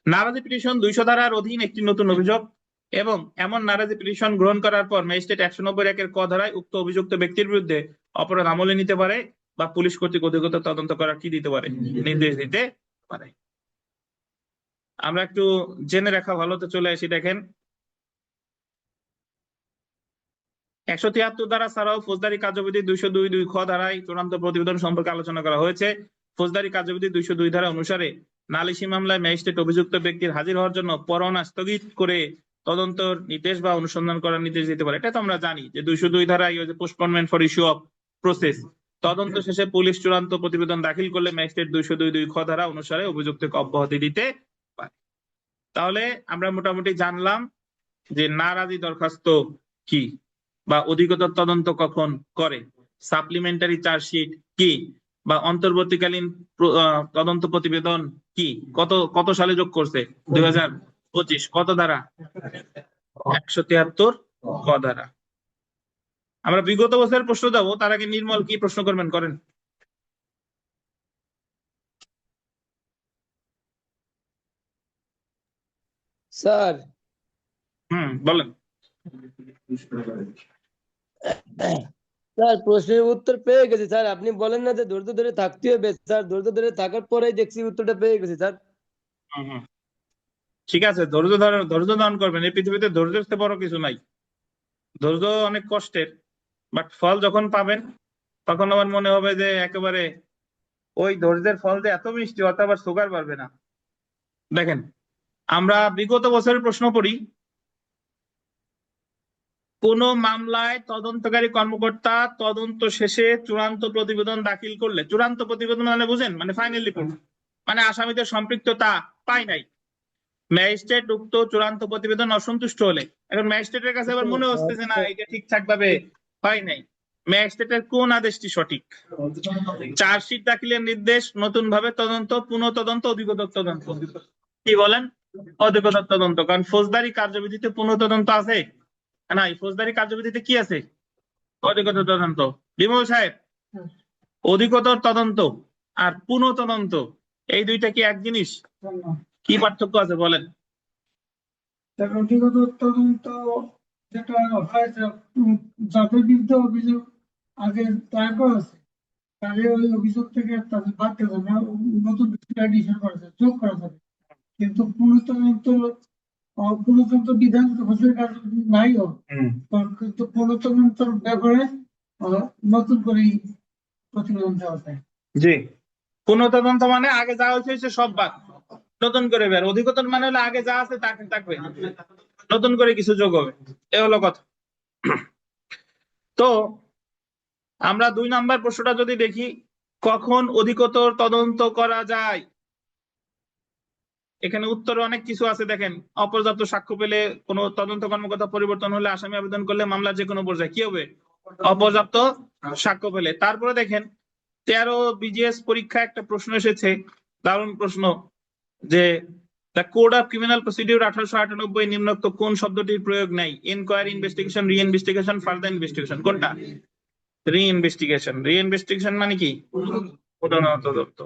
নারাজি পিটিশন 200 ধারার অধীন একটি নতুন অভিযোগ এবং এমন নারাজি পিটিশন গ্রহণ করার পর ম্যাজিস্ট্রেট 190 ক ধারায় উক্ত অভিযুক্ত ব্যক্তির বিরুদ্ধে অপরাধ আমলে নিতে পারে বা পুলিশ কর্তৃক অধিকতর তদন্ত করার কি দিতে পারে, নির্দেশ দিতে পারে। আমরা একটু জেনে রাখা ভালো, তো চলে আসি। দেখেন 173 ধারা ছাড়াও ফৌজদারি কার্যবিধি 202(2) খ ধারায় চূড়ান্ত প্রতিবেদন সম্পর্কে আলোচনা করা হয়েছে। ফৌজদারি কার্যবিধি 202 ধারা অনুসারে নালিশি মামলায় ম্যাজিস্ট্রেট অভিযুক্ত ব্যক্তির হাজির হওয়ার জন্য পরোয়ানা স্থগিত করে তদন্ত নির্দেশ বা অনুসন্ধান করার নির্দেশ দিতে পারে। এটা তো আমরা জানি যে 202 ধারায় পোস্টপোনমেন্ট ফর ইস্যু অফ প্রসেস, তদন্ত শেষে পুলিশ চূড়ান্ত প্রতিবেদন দাখিল করলে ম্যাজিস্ট্রেট 202(2) খ ধারা অনুসারে অভিযুক্তকে অব্যাহতি দিতে পারে। তাহলে আমরা মোটামুটি জানলাম যে নারাজি দরখাস্ত কি, বা অধিকতর তদন্ত কখন করে, সাপ্লিমেন্টারি চার্জশিট কি, বা অন্তর্বর্তীকালীন তদন্ত প্রতিবেদন কি, কত সালে যোগ করছে 2025, কত ধারা 173 ক ধারা। আমরা বিগত বছরের প্রশ্ন যাবো, তার আগে নির্মল কি প্রশ্ন করবেন করেন। স্যার বলেন। স্যার প্রশ্নের উত্তর পেয়ে গেছি স্যার। আপনি বলেন না যে ধৈর্য ধরে থাকতে হবে স্যার, ধৈর্য ধরে থাকার পরেই দেখছি উত্তরটা পেয়ে গেছি স্যার। ঠিক আছে, ধৈর্য ধারণ করবেন। এই পৃথিবীতে ধৈর্যের চেয়ে বড় কিছু নাই। ধৈর্য অনেক কষ্টের, বাট ফল যখন পাবেন তখন আমার মনে হবে যে একেবারে ওই ধৈর্যের ফল যে এত মিষ্টি, অত আবার সুগার পারবে না। দেখেন আমরা বিগত বছরের প্রশ্ন পড়ি, কোন মামলায় তদন্তকারী কর্মকর্তা তদন্ত শেষে চূড়ান্ত প্রতিবেদন দাখিল করলে, চূড়ান্ত প্রতিবেদন মানে বুঝেন, মানে ফাইনাল রিপোর্ট, মানে আসামিদের সম্পৃক্ততা পায় নাই, ম্যাজিস্ট্রেট উক্ত চূড়ান্ত প্রতিবেদন অসন্তুষ্ট হলে, এখন ম্যাজিস্ট্রেটের কাছে আবার মনে হচ্ছে যে না এটা ঠিকঠাক ভাবে হয় নাই, ম্যাজিস্ট্রেটের কোন আদেশটি সঠিক? চার্জশিট দাখিলের নির্দেশ, নতুন ভাবে তদন্ত, পুনঃ তদন্ত, অধিকতর তদন্ত। কি বলেন? অধিকতর তদন্ত। কারণ ফৌজদারি কার্যবিধিতে পুনঃ তদন্ত আছে না, ফৌজদারি কার্যবিধিতে কি আছে? অধিকতর তদন্ত। বিমল সাহেব, অধিকতর তদন্ত আর পুনঃ তদন্ত এই দুইটা কি এক জিনিস? কি পার্থক্য আছে বলেন? ব্যক্তিগত তদন্ত যেটা হয় যাদের বিরুদ্ধে অভিযোগ আগে দায়ের করা আছে, তাহলে ওই অভিযোগ থেকে তাদের বাদ দেওয়া যাবে না, নতুন এডিশন করা যাবে, যোগ করা যাবে। কিন্তু পুনঃতদন্ত বিধান ঘোষণার কাজ নাই হোক, কিন্তু পুনঃতদন্তর ব্যাপারে নতুন করে প্রতিবেদন দেওয়া যায়। জি, পুনঃ তদন্ত মানে আগে যা হয়েছে সব বাদ, নতুন করে বের। অধিকতর মানে হলো আগে যা আছে তাকে থাকবে, নতুন করে কিছু যোগ হবে, এ হলো কথা। তো আমরা 2 নাম্বার প্রশ্নটা যদি দেখি, কখন অধিকতর তদন্ত করা যায়, এখানে উত্তরে অনেক কিছু আছে। দেখেন, অপর্যাপ্ত সাক্ষ্য পেলে, কোনো তদন্ত কর্মকর্তা পরিবর্তন হলে, আসামি আবেদন করলে, মামলার যে কোনো পর্যায়ে কি হবে? অপর্যাপ্ত সাক্ষ্য পেলে। তারপরে দেখেন 13 বিজিএস পরীক্ষা একটা প্রশ্ন এসেছে, দারুণ প্রশ্ন, যে the code of criminal procedure 1898 নিম্নোক্ত কোন শব্দটির প্রয়োগ নাই? ইনকোয়ারি, ইনভেস্টিগেশন, রি ইনভেস্টিগেশন, ফার্দার ইনভেস্টিগেশন। কোনটা? রি ইনভেস্টিগেশন। রি ইনভেস্টিগেশন মানে কি? তদন্ত।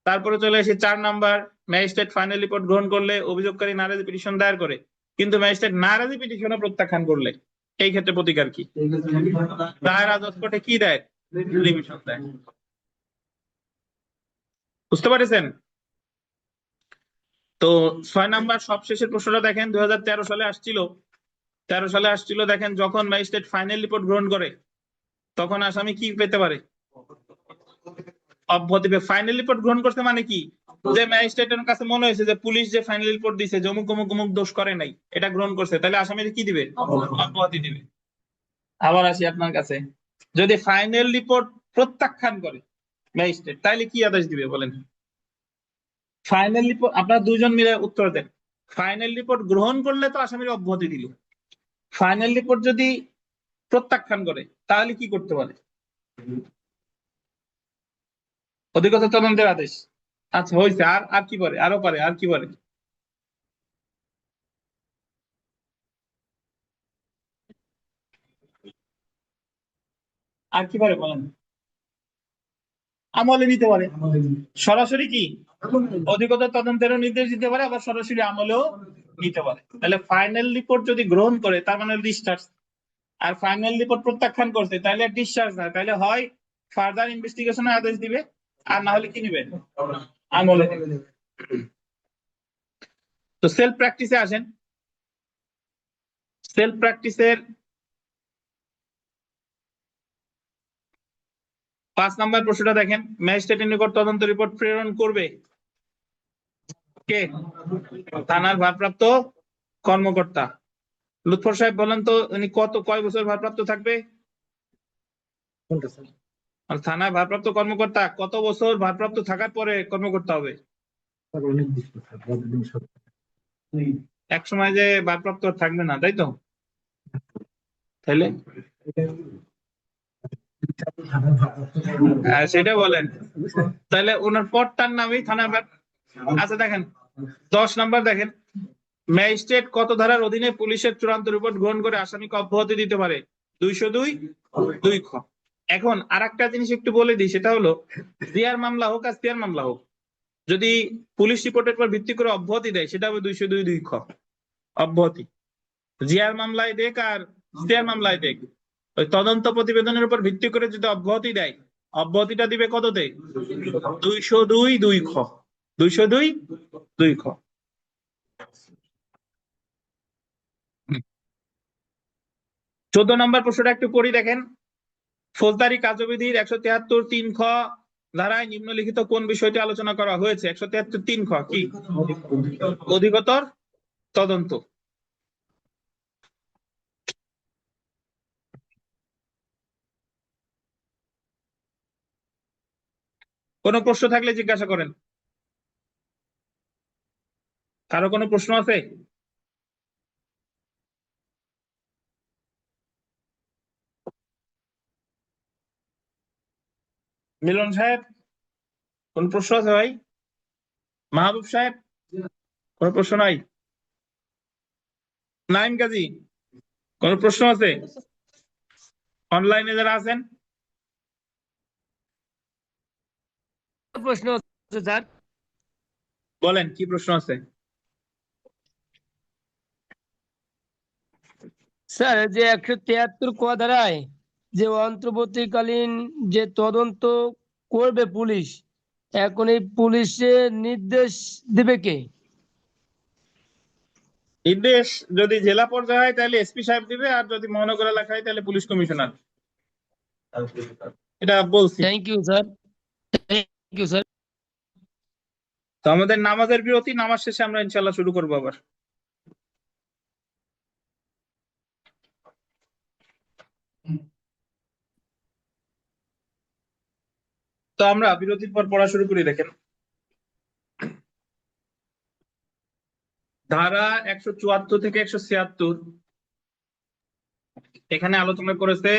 তারপরে চলে আসি 4 নাম্বার, ম্যাজিস্ট্রেট ফাইনাল রিপোর্ট গ্রহণ করলে অভিযোগকারী নারাজি পিটিশন দায়ের করে, কিন্তু ম্যাজিস্ট্রেট নারাজি পিটিশনও প্রত্যাখ্যান করলে, এই ক্ষেত্রে প্রতিকার কি? দায়ের আজজ কোর্টে কি দেয়? রিভিশন দেয়। বুঝতে পারছেন? তো 6 নাম্বার সবশেষের প্রশ্নটা দেখেন, 2013 সালে আসছিল। 13 সালে আসছিল, দেখেন যখন ম্যাজিস্ট্রেট ফাইনাল রিপোর্ট গ্রহণ করে তখন আসামি কি পেতে পারে? অব্যাহতি। ফাইনাল রিপোর্ট গ্রহণ করতে মানে কি? যে ম্যাজিস্ট্রেটের কাছে মনে হয়েছে যে পুলিশ যে ফাইনাল রিপোর্ট দিছে যে অমুক অমুক অমুক দোষ করে নাই, এটা গ্রহণ করছে, তাহলে আসামির কি দিবে? অব্যাহতি দিবে। আবার আসি আপনার কাছে, যদি ফাইনাল রিপোর্ট প্রত্যাখ্যান করে ম্যাজিস্ট্রেট, তাহলে কি আদেশ দিবে বলেন? ফাইনাল রিপোর্ট, আপনারা দুইজন মিলে উত্তর দেন। ফাইনাল রিপোর্ট গ্রহণ করলে তো আসামির অব্যাহতি দিল, ফাইনাল রিপোর্ট যদি প্রত্যাখ্যান করে তাহলে কি করতে পারে? অধিকতর তদন্তের আদেশ। আচ্ছা হয়েছে, আর আর কি পারে? আরো পারে, আর কি পারে? আর কি পারে বলেন? আমলে নিতে পারে। সরাসরি কি অধিকতর তদন্তেরও নির্দেশ দিতে পারে, আবার সরাসরি আমলেও নিতে পারে। তাহলে ফাইনাল রিপোর্ট যদি গ্রহণ করে তার মানে ডিসচার্জ, আর ফাইনাল রিপোর্ট প্রত্যাখ্যান করছে তাহলে ডিসচার্জ না, তাহলে হয় ফার্দার ইনভেস্টিগেশনের আদেশ দিবে আর না হলে কি নিবে, আমলে নিবে। তো সেলফ প্র্যাকটিসে আসেন। সেলফ প্র্যাকটিসের 5 নম্বর প্রশ্নটা দেখেন, ম্যাজিস্ট্রেটের নিকট তদন্ত রিপোর্ট প্রেরণ করবে কে? থানার ভারপ্রাপ্ত কর্মকর্তা। লুৎফর সাহেব বলেন তো উনি কয় বছর ভারপ্রাপ্ত থাকবে? আর থানার ভারপ্রাপ্ত কর্মকর্তা কত বছর ভারপ্রাপ্ত থাকার পরে কর্মকর্তা হবে? এক সময় যে ভারপ্রাপ্ত থাকবে না, তাই তো? তাহলে সেটা বলেন। তাহলে ওনার পদটার নামই থানা। আচ্ছা দেখেন 10 নম্বর দেখেন, ম্যাজিস্ট্রেট কত ধারার অধীনে পুলিশের চূড়ান্ত রিপোর্ট গ্রহণ করে আসামিকে অব্যাহতি দিতে পারে? 202 খ। এখন আরেকটা জিনিস একটু বলে দিই, সেটা হলো জিআর মামলা হোক আর সিআর মামলা হোক, যদি পুলিশ রিপোর্টের উপর ভিত্তি করে অব্যাহতি দেয় সেটা হবে 202 খ অব্যাহতি। জিআর মামলায় দেখ আর সিআর মামলায় দেখ, ওই তদন্ত প্রতিবেদনের উপর ভিত্তি করে যদি অব্যাহতি দেয়, অব্যাহতিটা দিবে কততে? 202 খ। 202 খ। হুম। 14 নম্বর প্রশ্নটা একটু পড়ি দেখেন, ফৌজদারি কার্যবিধির 173 খ ধারায় নিম্নলিখিত কোন বিষয়টি আলোচনা করা হয়েছে? 173 খ কি? অধিকতর তদন্ত। কোনো প্রশ্ন থাকলে জিজ্ঞাসা করেন। কারো কোনো প্রশ্ন আছে? মিলন সাহেব কোন প্রশ্ন আছে ভাই? মাহবুব সাহেব কোন প্রশ্ন নাই? নাইম কাজী কোন প্রশ্ন আছে? অনলাইনে যারা আছেন প্রশ্ন আছে স্যার। বলেন কি প্রশ্ন আছে? স্যার যে 173 ক ধারায় যে অন্তর্বর্তীকালীন যে তদন্ত করবে পুলিশ, এখন এই পুলিশের নির্দেশ দিবে কে? নির্দেশ যদি জেলা পর্যায়ে হয় তাহলে এসপি সাহেব দিবে, আর যদি মহানগর এলাকা হয় তাহলে পুলিশ কমিশনার। এটা বলছি। Thank you sir, thank you sir. তো আমাদের নামাজের বিরতি, নামাজ শেষে আমরা ইনশাল্লাহ শুরু করবো আবার। তো আমরা বিরতির পর পড়া শুরু করি। দেখেন ধারা 174 থেকে 176 এখানে আলোচনা করেছে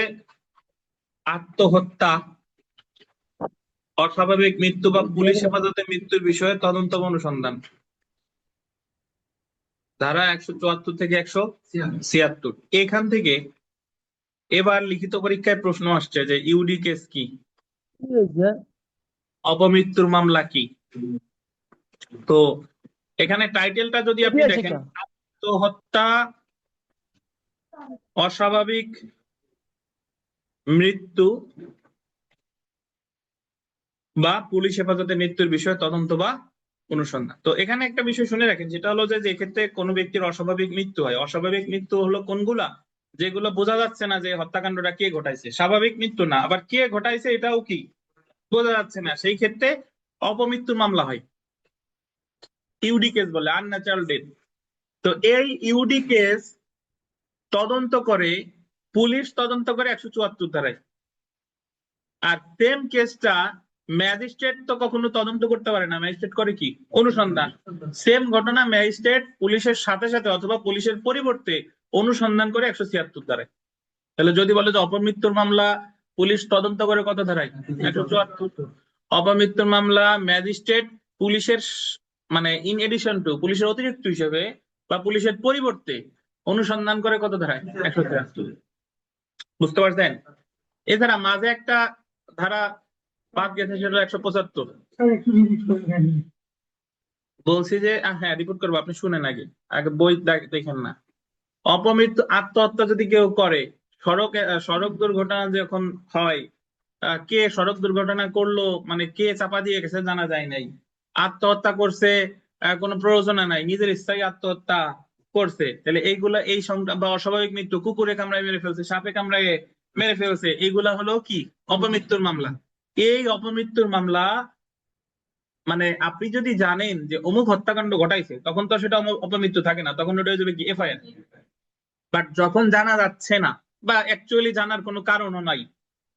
আত্মহত্যা, অস্বাভাবিক মৃত্যু বা পুলিশ হেফাজতে মৃত্যুর বিষয়ে তদন্ত বা অনুসন্ধান। ধারা 174 থেকে 176 এখান থেকে এবার লিখিত পরীক্ষায় প্রশ্ন আসছে যে ইউডি কেস কি, অপমৃত্যুর মামলা কি। তো এখানে টাইটেলটা যদি আপনি দেখেন, আত্মহত্যা, অস্বাভাবিক মৃত্যু বা পুলিশ হেফাজতে মৃত্যুর বিষয়ে তদন্ত বা অনুসন্ধান। তো এখানে একটা বিষয় শুনে রাখেন, যেটা হলো যে এক্ষেত্রে কোনো ব্যক্তির অস্বাভাবিক মৃত্যু হয়, অস্বাভাবিক মৃত্যু হলো কোনগুলা? যেগুলো বোঝা যাচ্ছে না যে হত্যাকাণ্ডটা কে ঘটাইছে। স্বাভাবিক মৃত্যু না, আবার কে ঘটাইছে এটাও কি বোঝা যাচ্ছে না, সেই ক্ষেত্রে অপমৃত্যুর মামলা হয়, ইউডি কেস বলে, আনন্যাচারাল ডেথ। তো এই ইউডি কেস তদন্ত করে পুলিশ, তদন্ত করে 174 ধারায়। আর সেম কেসটা ম্যাজিস্ট্রেট তো কখনো তদন্ত করতে পারে না, ম্যাজিস্ট্রেট করে কি? অনুসন্ধান। সেম ঘটনা ম্যাজিস্ট্রেট পুলিশের সাথে সাথে অথবা পুলিশের পরিবর্তে অনুসন্ধান করে 176 ধারায়। তাহলে যদি বলে যে অপমৃত্যুর মামলা পুলিশ তদন্ত করে কত ধারায়? 174। অপমৃত্যুর মামলা ম্যাজিস্ট্রেট পুলিশের মানে ইন এডিশন টু, পুলিশের অতিরিক্ত হিসেবে বা পুলিশের পরিবর্তে অনুসন্ধান করে কত ধারায়? 173। বুঝতে পারছেন? এছাড়া মাঝে একটা ধারা বাদ গেছে, সেটা 175। স্যার একটু রিপিট করে দেন। বলছি যে হ্যাঁ রিপোর্ট করবো, আপনি শুনেন আগে, আগে বই দেখেন না। অপমৃত্যু আত্মহত্যা যদি কেউ করে, সড়ক দুর্ঘটনা যখন হয়, কে সড়ক দুর্ঘটনা করলো মানে কে চাপা দিয়ে গেছে জানা যায় নাই, আত্মহত্যা করছে, কোনো প্রয়োজনা নাই, নিজের ইচ্ছায় আত্মহত্যা করছে, তাহলে এইগুলা এই সংখ্যা বা অস্বাভাবিক মৃত্যু, কুকুরে কামড়ায় মেরে ফেলছে, সাপে কামড়ায় মেরে ফেলছে, এইগুলা হলো কি অপমৃত্যুর মামলা। এই অপমৃত্যুর মামলা মানে আপনি যদি জানেন যে অমুক হত্যাকাণ্ড ঘটাইছে, তখন তো সেটা অপমৃত্যু থাকে না, তখন ওটা হয়ে যাবে কি এফআইআর। বাট যখন জানা যাচ্ছে না বা অ্যাকচুয়ালি জানার কোনো কারণও নাই,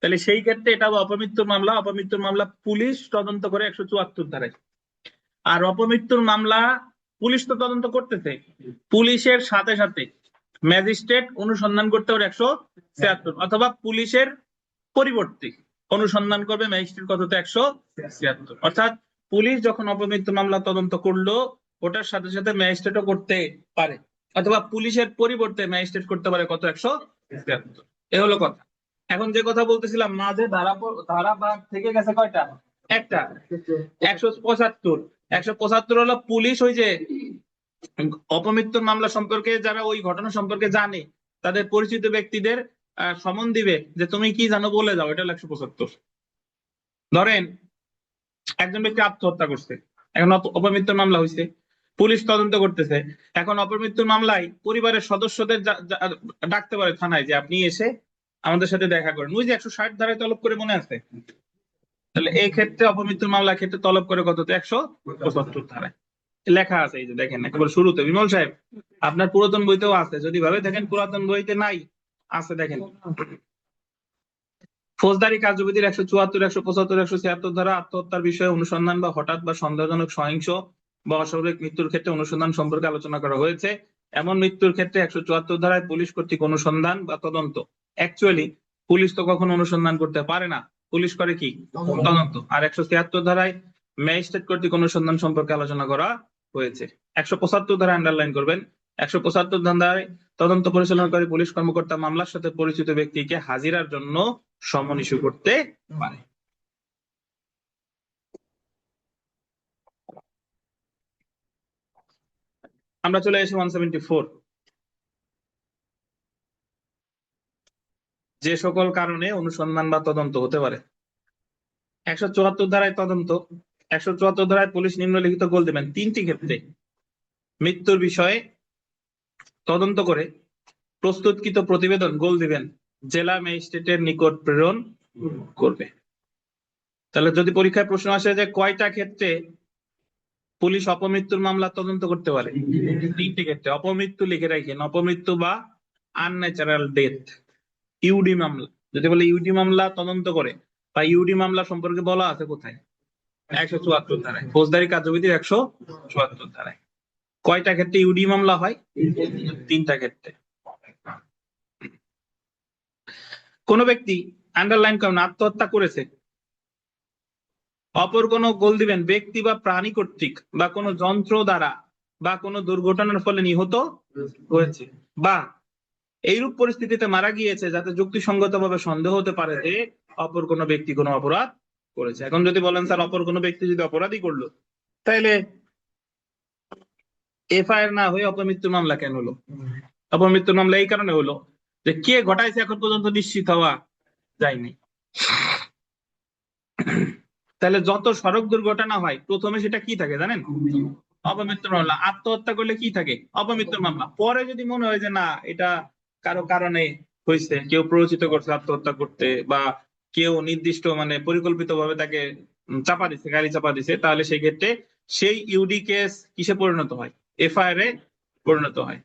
তাহলে সেই ক্ষেত্রে এটা অপমৃত্যুর মামলা। অপমৃত্যুর মামলা পুলিশ তদন্ত করে 174 ধারায়। আর অপমৃত্যুর মামলা পুলিশ তো তদন্ত করতেছে, পুলিশের সাথে সাথে ম্যাজিস্ট্রেট অনুসন্ধান করতে পারে 176, অথবা পুলিশের পরিবর্তে অনুসন্ধান করবে ম্যাজিস্ট্রেট কততে 176। অর্থাৎ পুলিশ যখন অপমৃত্যু মামলা তদন্ত করলো, ওটার সাথে সাথে ম্যাজিস্ট্রেটও করতে পারে, অথবা পুলিশের পরিবর্তে ম্যাজিস্ট্রেট করতে পারে কত 176। এ হলো কথা। এখন যে কথা বলতেছিলাম, মাঝে ধারা ভাগ থেকে গেছে কয়টা, একটা 175। 175 হলো পুলিশ ওই যে অপমৃত্যুর মামলা সম্পর্কে যারা ওই ঘটনা সম্পর্কে জানে তাদের পরিচিত ব্যক্তিদের সমন দিবে যে তুমি কি জানো বলে যাও, এটা হলো 175। ধরেন একজন ব্যক্তি আত্মহত্যা করছে, এখন অপমৃত্যুর মামলা হয়েছে, পুলিশ তদন্ত করতেছে, এখন অপমৃত্যুর মামলায় পরিবারের সদস্যদের ডাকতে পারে থানায় যে আপনি এসে আমাদের সাথে দেখা করেন, ওই যে 160 ধারায় তলব করে মনে আছে। তাহলে এই ক্ষেত্রে অপমৃত্যুর মামলার ক্ষেত্রে তলব করে কততে 175 ধারায় লেখা আছে। এই যে দেখেন একেবারে শুরুতে, বিমল সাহেব আপনার পুরাতন বইতেও আছে, যদি ভাবে দেখেন পুরাতন বইতে নাই, আছে দেখেন। ফৌজদারি কার্যবিধির 174, 175, 176 ধারা আত্মহত্যার বিষয়ে অনুসন্ধান বা হঠাৎ বা সন্দেহজনক সহিংস বা অস্বাভাবিক মৃত্যুর ক্ষেত্রে অনুসন্ধান সম্পর্কে আলোচনা করা হয়েছে। এমন মৃত্যুর ক্ষেত্রে 174 ধারায় পুলিশ কর্তৃক অনুসন্ধান বা তদন্ত। অ্যাকচুয়ালি পুলিশ তো কখনো অনুসন্ধান করতে পারে না, পুলিশ করে কি তদন্ত। আর 173 ধারায় ম্যাজিস্ট্রেট কর্তৃক অনুসন্ধান সম্পর্কে আলোচনা করা হয়েছে। 175 ধারা আন্ডারলাইন করবেন। 175 ধারায় তদন্ত পরিচালনাকারী পুলিশ কর্মকর্তা মামলার সাথে পরিচিত ব্যক্তিকে হাজিরার জন্য সমন ইস্যু করতে পারে। আমরা চলে এসে 174, যে সকল কারণে অনুসন্ধান বা তদন্ত হতে পারে। 174 ধারায় তদন্ত। 174 ধারায় পুলিশ নিম্নলিখিত গোল দেবেন তিনটি ক্ষেত্রে: মৃত্যুর বিষয়ে তদন্ত করে প্রস্তুতকৃত প্রতিবেদন গোল দিবেন জেলা ম্যাজিস্ট্রেটের নিকট প্রেরণ করবে। তাহলে যদি পরীক্ষায় প্রশ্ন আসে যে কয়টা ক্ষেত্রে পুলিশ অপমৃত্যুর মামলা তদন্ত করতে পারে, তিনটি ক্ষেত্রে। অপমৃত্যু লিখে রাখেন, অপমৃত্যু বা আনন্যাচারাল ডেথ। ইউডি মামলা, যদি বলে ইউডি মামলা তদন্ত করে বা ইউডি মামলা সম্পর্কে বলা আছে কোথায়, 174 ধারায়, ফৌজদারি কার্যবিধির 174 ধারায়। কয়টা ক্ষেত্রে ইউডি মামলা হয়, তিনটা ক্ষেত্রে। কোন ব্যক্তি আন্ডারলাইন করেন আত্মহত্যা করেছে, অপর কোন গোল দিবেন ব্যক্তি বা প্রাণী কর্তৃক বা কোন যন্ত্র দ্বারা বা কোন দুর্ঘটনার ফলে নিহত হয়েছে, বা এইরূপ পরিস্থিতিতে মারা গিয়েছে যাতে যুক্তিসঙ্গতভাবে সন্দেহ হতে পারে যে অপর কোন ব্যক্তি কোনো অপরাধ করেছে। এখন যদি বলেন স্যার অপর কোন ব্যক্তি যদি অপরাধই করলো, তাহলে এফআইআর না হয়ে অপমৃত্যুর মামলা কেন হলো? অপমৃত্যুর মামলা এই কারণে হলো যে কে ঘটাইছে এখন পর্যন্ত নিশ্চিত হওয়া যায়নি। তাহলে যত সড়ক দুর্ঘটনা হয় প্রথমে সেটা কি থাকে জানেন, অপমৃত্যুর মামলা। আত্মহত্যা করলে কি থাকে, অপমৃত্যুর মামলা। পরে যদি মনে হয় যে না এটা কারো কারণে হয়েছে, কেউ প্ররোচিত করছে আত্মহত্যা করতে, বা কেউ নির্দিষ্ট মানে পরিকল্পিত ভাবে তাকে চাপা দিচ্ছে, গাড়ি চাপা দিচ্ছে, তাহলে সেই ক্ষেত্রে সেই ইউডি কেস কিসে পরিণত হয়, এফআইআর এ পরিণত হয়।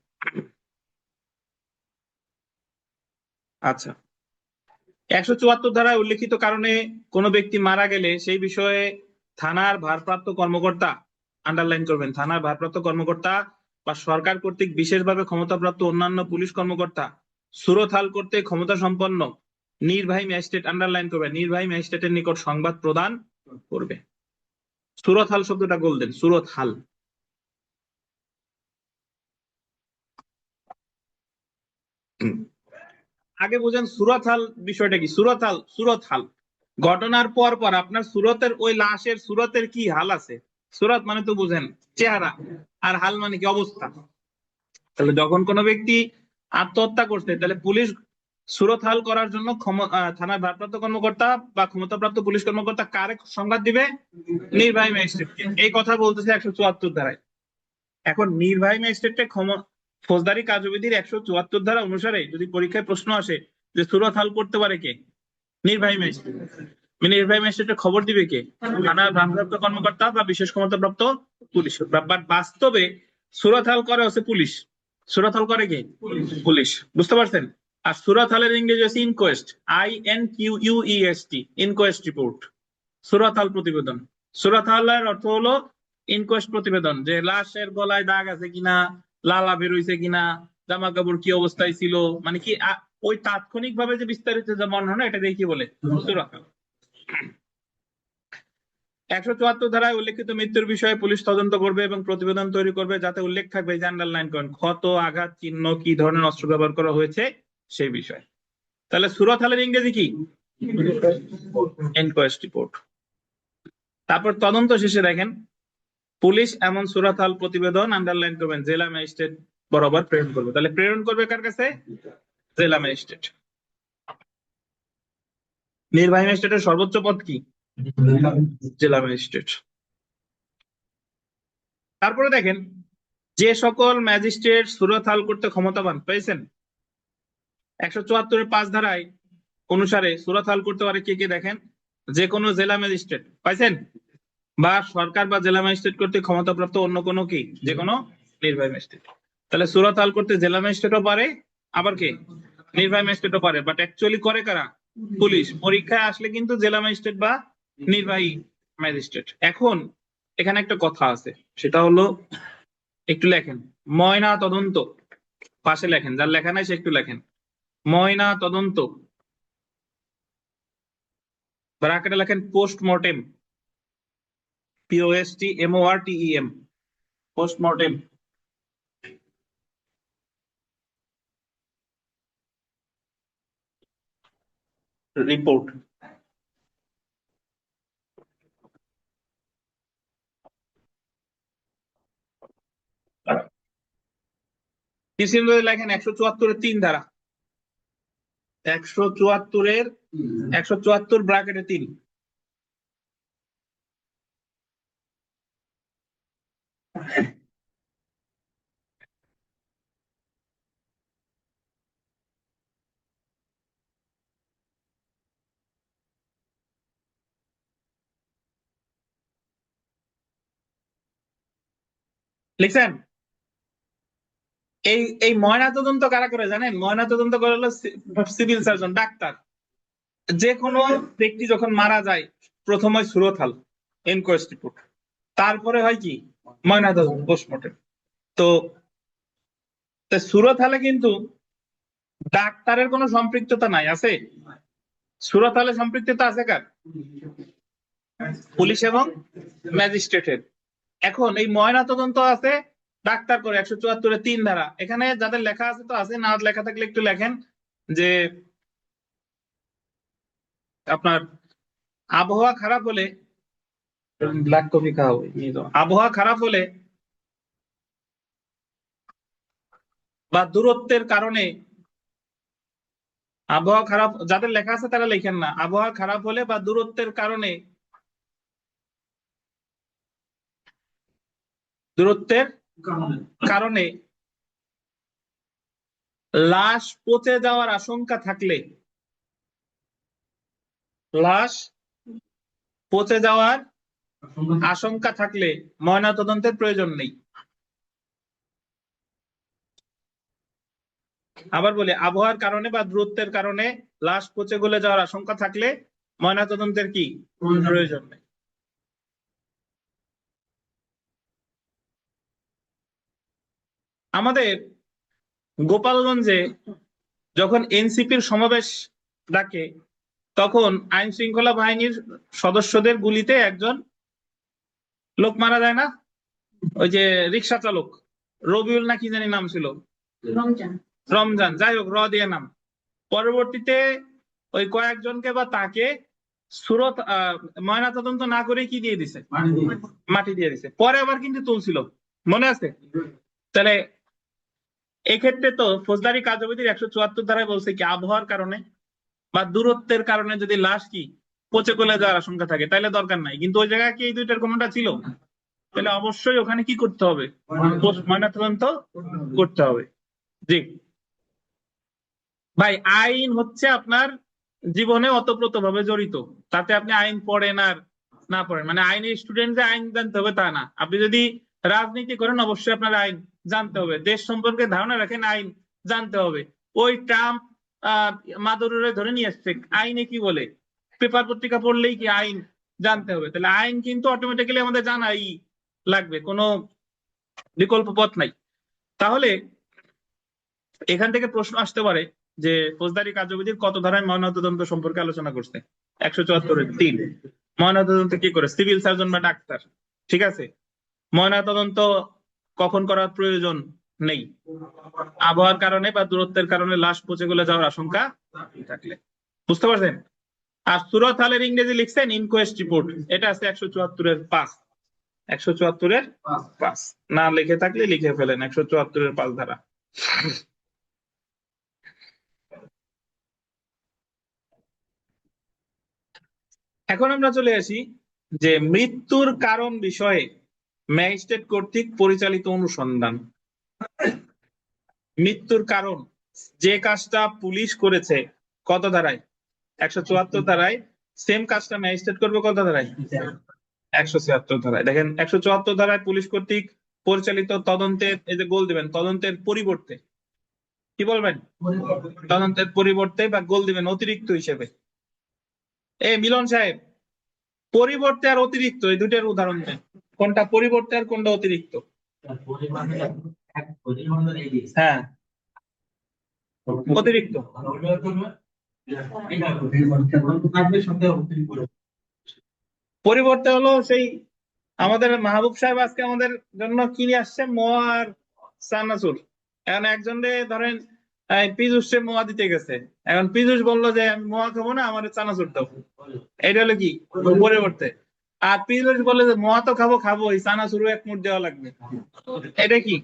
আচ্ছা, 174 ধারায় উল্লেখিত কারণে কোনো ব্যক্তি মারা গেলে সেই বিষয়ে থানার ভারপ্রাপ্ত কর্মকর্তা, আন্ডারলাইন করবেন, থানার ভারপ্রাপ্ত কর্মকর্তা বা সরকার কর্তৃক বিশেষভাবে ক্ষমতাপ্রাপ্ত অন্যান্য পুলিশ কর্মকর্তা সুরতহাল করতে ক্ষমতা সম্পন্ন নির্বাহী ম্যাজিস্ট্রেট, আন্ডারলাইন করবেন, নির্বাহী ম্যাজিস্ট্রেটের নিকট সংবাদ প্রদান করবে। সুরতহাল শব্দটা গোল দেন, সুরতহাল। আগে বুঝেন সুরতহাল বিষয়টা কি। সুরতহাল ঘটনার পর পর আপনার সুরতের ওই লাশের সুরতের কি হাল আছে সুরাত মানে তো বুঝেন চেহারা, আর হাল মানে কি অবস্থা। তাহলে যখন কোনো ব্যক্তি আত্মহত্যা করছে, তাহলে পুলিশ সুরত হাল করার জন্য থানার ভারপ্রাপ্ত কর্মকর্তা বা ক্ষমতাপ্রাপ্ত পুলিশ কর্মকর্তা কারে সংবাদ দিবে? নির্বাহী ম্যাজিস্ট্রেটকে। এই কথা বলতেছে 174 ধারায়। এখন নির্বাহী ম্যাজিস্ট্রেটকে ফৌজদারি কার্যবিধির 174 ধারা অনুসারে যদি পরীক্ষায় প্রশ্ন আসে যে সুরত হাল করতে পারে কে? নির্বাহী ম্যাজিস্ট্রেট। নির্বাহী ম্যাজিস্ট্রেটের খবর দিবে কে? থানার ভারপ্রাপ্ত কর্মকর্তা বা বিশেষ ক্ষমতাপ্রাপ্ত পুলিশ। বাট বাস্তবে সুরত হাল করে হচ্ছে পুলিশ। সুরত হাল করে কে? পুলিশ। বুঝতে পারছেন? আর সুরত হালের ইংরেজি হচ্ছে ইনকোয়েস্ট, INQUEST, ইনকোয়েস্ট রিপোর্ট। সুরত হাল প্রতিবেদন। সুরত হালের অর্থ হলো ইনকোয়েস্ট প্রতিবেদন, যে লাশের গলায় দাগ আছে কিনা, লালা বেরোইছে কিনা, জামা কাপড় কি অবস্থায় ছিল, মানে কি ওই তাৎক্ষণিক ভাবে যে বিস্তারিত যে বর্ণনা, এটা দিয়ে কি বলে? সুরত হাল। 174 ধারায় উল্লেখিত মৃত্যুর বিষয়ে পুলিশ তদন্ত করবে এবং প্রতিবেদন তৈরি করবে, যাতে উল্লেখ থাকবে, যে আন্ডারলাইন করেন, ক্ষত, আঘাত, চিহ্ন, কি ধরনের অস্ত্র ব্যবহার করা হয়েছে সেই বিষয়ে। তাহলে সুরত হালের ইংরেজি কি? Inquest report. তারপর তদন্ত শেষে দেখেন পুলিশ এমন সুরত হাল প্রতিবেদন, আন্ডারলাইন করবেন, জেলা ম্যাজিস্ট্রেট বরাবর প্রেরণ করবে। তাহলে প্রেরণ করবে কার কাছে? জেলা ম্যাজিস্ট্রেট। নির্বাহী ম্যাজিস্ট্রেটের সর্বোচ্চ পদ কি? জেলা ম্যাজিস্ট্রেট। তারপরে দেখেন যে সকল ম্যাজিস্ট্রেট সুরত হাল করতে ক্ষমতাবান, পেয়েছেন 174-এর 5 ধারায় অনুসারে সুরত হাল করতে পারে কে কে? দেখেন, যে কোনো জেলা ম্যাজিস্ট্রেট, পাইছেন, বা সরকার বা জেলা ম্যাজিস্ট্রেট করতে ক্ষমতাপ্রাপ্ত অন্য কোনো কি, যে কোনো নির্বাহী ম্যাজিস্ট্রেট। তাহলে সুরত হাল করতে জেলা ম্যাজিস্ট্রেটও পারে, আবার কে? নির্বাহী ম্যাজিস্ট্রেটও পারে। বাট অ্যাকচুয়ালি করে কারা? পুলিশ। পরীক্ষায় আসলে কিন্তু জেলা ম্যাজিস্ট্রেট বা নির্বাহী ম্যাজিস্ট্রেট। এখন এখানে একটা কথা আছে, সেটা হলো, একটু লেখেন ময়না তদন্ত, পাশে লেখেন, যার লেখা নাই সে একটু লেখেন ময়না তদন্ত, ব্র্যাকেটে লেখেন পোস্টমর্টেম, POSTMORTEM, পোস্টমর্টেম। রিপোর্ট। লেখেন 174-এর 3 ধারা, 174 ব্র্যাকেটে 3। লিখছেন? এই ময়না তদন্ত কারা করে জানেন? ময়না তদন্ত করে হলো সিভিল সার্জন, ডাক্তার। যে কোনো ব্যক্তি যখন মারা যায়, প্রথম হয় সুরত হাল, ইনকোয়েস্ট রিপোর্ট, তারপরে হয় কি? ময়না তদন্ত, পোস্টমর্টেম। তো সুরত হালে কিন্তু ডাক্তারের কোনো সম্পৃক্ততা নাই, আছে? সুরত হালে সম্পৃক্ততা আছে কার? পুলিশ এবং ম্যাজিস্ট্রেটের। এখন এই ময়না তদন্ত আছে ডাক্তার করে, 174-এর 3 ধারা। এখানে যাদের লেখা আছে তো আছে, না লেখা থাকলে একটু লেখেন, যে আপনার আবহাওয়া খারাপ হলে, ব্ল্যাক কফি খাওয়া, আবহাওয়া খারাপ হলে বা দূরত্বের কারণে, আবহাওয়া খারাপ, যাদের লেখা আছে তারা লেখেন না, আবহাওয়া খারাপ হলে বা দূরত্বের কারণে, দূরত্বের কারণে লাশ পচে যাওয়ার আশঙ্কা থাকলে, লাশ পচে যাওয়ার আশঙ্কা থাকলে ময়না তদন্তের প্রয়োজন নেই। আবার বলি, আবহাওয়ার কারণে বা দূরত্বের কারণে লাশ পচে গলে যাওয়ার আশঙ্কা থাকলে ময়না তদন্তের কি প্রয়োজন নেই। আমাদের গোপালগঞ্জে যখন এনসিপির সমাবেশ ডাকে, তখন আইন শৃঙ্খলা বাহিনীর সদস্যদের গুলিতে একজন লোক মারা যায় না? ওই যে রিক্সা চালক, রবিউল না কি জানি নাম ছিল, রমজান, যাই হোক, র দিয়ে নাম। পরবর্তীতে ওই কয়েকজনকে বা তাকে সুরত ময়নাতদন্ত না করে কি দিয়ে দিছে, মাটি দিয়ে দিছে, পরে আবার কিন্তু তুলছিল, মনে আছে? তাহলে এক্ষেত্রে তো ফৌজদারি কার্যবিধির 174 ধারায় বলছে কি আবহাওয়ার কারণে বা দূরত্বের কারণে যদি লাশ কি পচে গলে যাওয়ার আশঙ্কা থাকে তাহলে দরকার নাই, কিন্তু ওই জায়গায় কি এই দুইটার কোনোটা ছিল? তাহলে অবশ্যই ওখানে কি করতে হবে, ময়নাতদন্ত করতে হবে। জি ভাই, আইন হচ্ছে আপনার জীবনে ওতপ্রোতভাবে জড়িত, তাতে আপনি আইন পড়েন আর না পড়েন, মানে আইনের স্টুডেন্ট যে আইন জানতে হবে তা না। আপনি যদি রাজনীতি করেন অবশ্যই আপনার আইন জানতে হবে, দেশ সম্পর্কে ধারণা রাখেন আইন জানতে হবে। ওই ট্রাম্প মাদুরোরে ধরে নিয়ে আসছে, আইনে কি বলে, পেপার পত্রিকা পড়লেই কি আইন জানতে হবে? তাহলে আইন কিন্তু অটোমেটিক্যালি আমাদের জানাই লাগবে, কোনো বিকল্প পথ নাই। তাহলে এখান থেকে প্রশ্ন আসতে পারে যে ফৌজদারি কার্যবিধির কত ধারায় ময়নাতদন্ত সম্পর্কে আলোচনা করছে? 174-এর 3। ময়নাতদন্ত কি করে? সিভিল সার্জন বা ডাক্তার, ঠিক আছে। ময়নাতদন্ত কখন করার প্রয়োজন নেই? আবহাওয়ার কারণে বা দূরত্বের কারণে লাশ পচে গলে যাওয়ার আশঙ্কা থাকলে। বুঝতে পারছেন? আর সুরত হালের ইংরেজি লিখছেন ইনকোয়েস্ট রিপোর্ট, এটা আছে 174-এর 5। 174-এর 5 না লিখে থাকলে লিখে ফেলেন, 174-এর 5 ধারা। এখন আমরা চলে আসি যে মৃত্যুর কারণ বিষয়ে ম্যাজিস্ট্রেট কর্তৃক পরিচালিত অনুসন্ধান। মৃত্যুর কারণ যে কাজটা পুলিশ করেছে কত ধারায়? 174 ধারায়। সেম কাজটা ম্যাজিস্ট্রেট করবে কত ধারায়? 176 ধারায়। দেখেন 174 ধারায় পুলিশ কর্তৃক পরিচালিত তদন্তের, এই যে গোল দিবেন, তদন্তের পরিবর্তে কি বলবেন? তদন্তের পরিবর্তে বা গোল দিবেন অতিরিক্ত হিসেবে। মিলন সাহেব, পরিবর্তে আর অতিরিক্ত এই দুইটার উদাহরণ দেন, কোনটা পরিবর্তে আর কোনটা অতিরিক্ত? হ্যাঁ, অতিরিক্ত। পরিবর্তে হলো সেই আমাদের মাহবুব সাহেব আজকে আমাদের জন্য কি নিয়ে আসছে, মোয়া আর চানাচুর। এখন একজনে ধরেন পীযুষ সে মোয়া দিতে গেছে, এখন পীযুষ বললো যে আমি মোয়া খাবো না, আমার চানাচুর দাও, এটা হলো কি পরিবর্তে। আর পীযুষ বলে যে মোয়া তো খাবো খাবো, এই চানাচুরও এক মুঠ দেওয়া লাগবে, এটা কি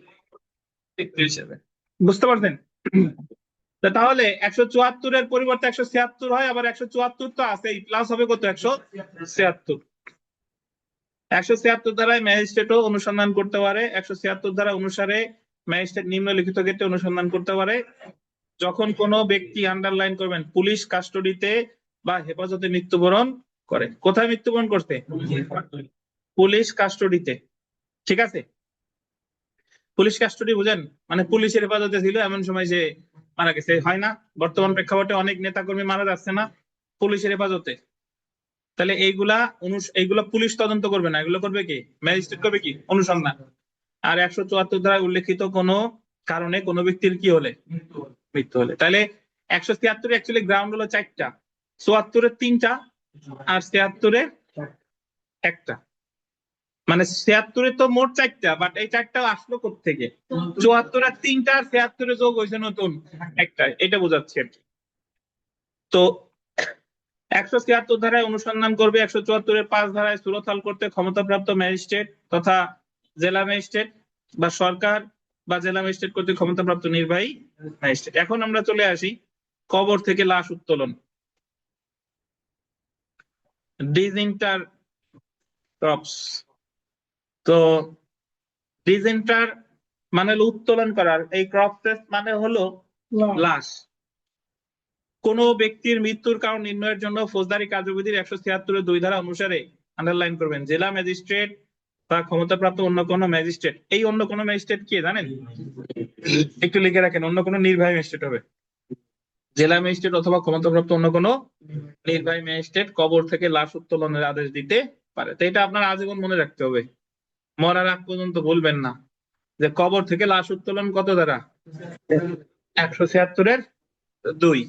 অতিরিক্ত হিসেবে। বুঝতে পারছেন? তাহলে 174-এর পরিবর্তে 176 হয়, আবার 174 তো আছেই, প্লাস হবে কত? 176। 176 ধারায় ম্যাজিস্ট্রেটও অনুসন্ধান করতে পারে। 176 ধারা অনুসারে ম্যাজিস্ট্রেট নিম্নলিখিত ক্ষেত্রে অনুসন্ধান করতে পারে: যখন কোনো ব্যক্তি, আন্ডারলাইন করবেন, পুলিশ কাস্টডিতে বা হেফাজতে মৃত্যুবরণ করে। কোথায় মৃত্যুবরণ করতে? পুলিশ কাস্টডিতে, ঠিক আছে। পুলিশ কাস্টডি বুঝেন, মানে পুলিশের হেফাজতে ছিল, এমন সময় যে মারা গেছে, হয় না? বর্তমান প্রেক্ষাপটে অনেক নেতাকর্মী মারা যাচ্ছে না পুলিশের হেফাজতে। তাহলে এইগুলা পুলিশ তদন্ত করবে না, এগুলো করবে কি? ম্যাজিস্ট্রেট করবে কি? অনুসন্ধান। আর 174 ধারায় উল্লেখিত কোনো কারণে কোনো ব্যক্তির কি হলে? মৃত্যু হলে। তাহলে 176 অ্যাকচুয়ালি গ্রাউন্ড হলো 4টা, 74-এর 3টা আর 76-এর 1টা। মানে 76-এর তো মোট 4টা, বাট এই 4টা আসলো কোত্থেকে? 74-এর 3টা আর 76-এ যোগ হয়েছে নতুন একটা, এটা বোঝাচ্ছে আর কি। তো 176 ধারায় অনুসন্ধান করবে। 174-এর 5 ধারায় সুরতহাল করতে ক্ষমতাপ্রাপ্ত ম্যাজিস্ট্রেট তথা জেলা ম্যাজিস্ট্রেট বা সরকার বা জেলা ম্যাজিস্ট্রেট কর্তৃক ক্ষমতাপ্রাপ্ত নির্বাহী ম্যাজিস্ট্রেট। এখন আমরা চলে আসি কবর থেকে লাশ উত্তোলন, ডিসইন্টার ক্রপস। তো ডিসইন্টার মানে হলো উত্তোলন করার, এই ক্রপস মানে হলো লাশ। কোন ব্যক্তির মৃত্যুর কারণ নির্ণয়ের জন্য ফৌজদারি কার্যবিধির 176-এর 2 ধারা অনুসারে, আন্ডারলাইন করবেন, জেলা ম্যাজিস্ট্রেট বা ক্ষমতাপ্রাপ্ত অন্য কোনো ম্যাজিস্ট্রেট। এই অন্য কোনো ম্যাজিস্ট্রেট কি জানেন? একটু লিখে রাখেন, অন্য কোনো নির্বাহী ম্যাজিস্ট্রেট হবে। জেলা ম্যাজিস্ট্রেট অথবা ক্ষমতাপ্রাপ্ত অন্য কোনো নির্বাহী ম্যাজিস্ট্রেট কবর থেকে লাশ উত্তোলনের আদেশ দিতে পারে। তো এটা আপনার আজীবন মনে রাখতে হবে, মরার আগ পর্যন্ত ভুলবেন না যে কবর থেকে লাশ উত্তোলন কত ধারা? 176-এর 2।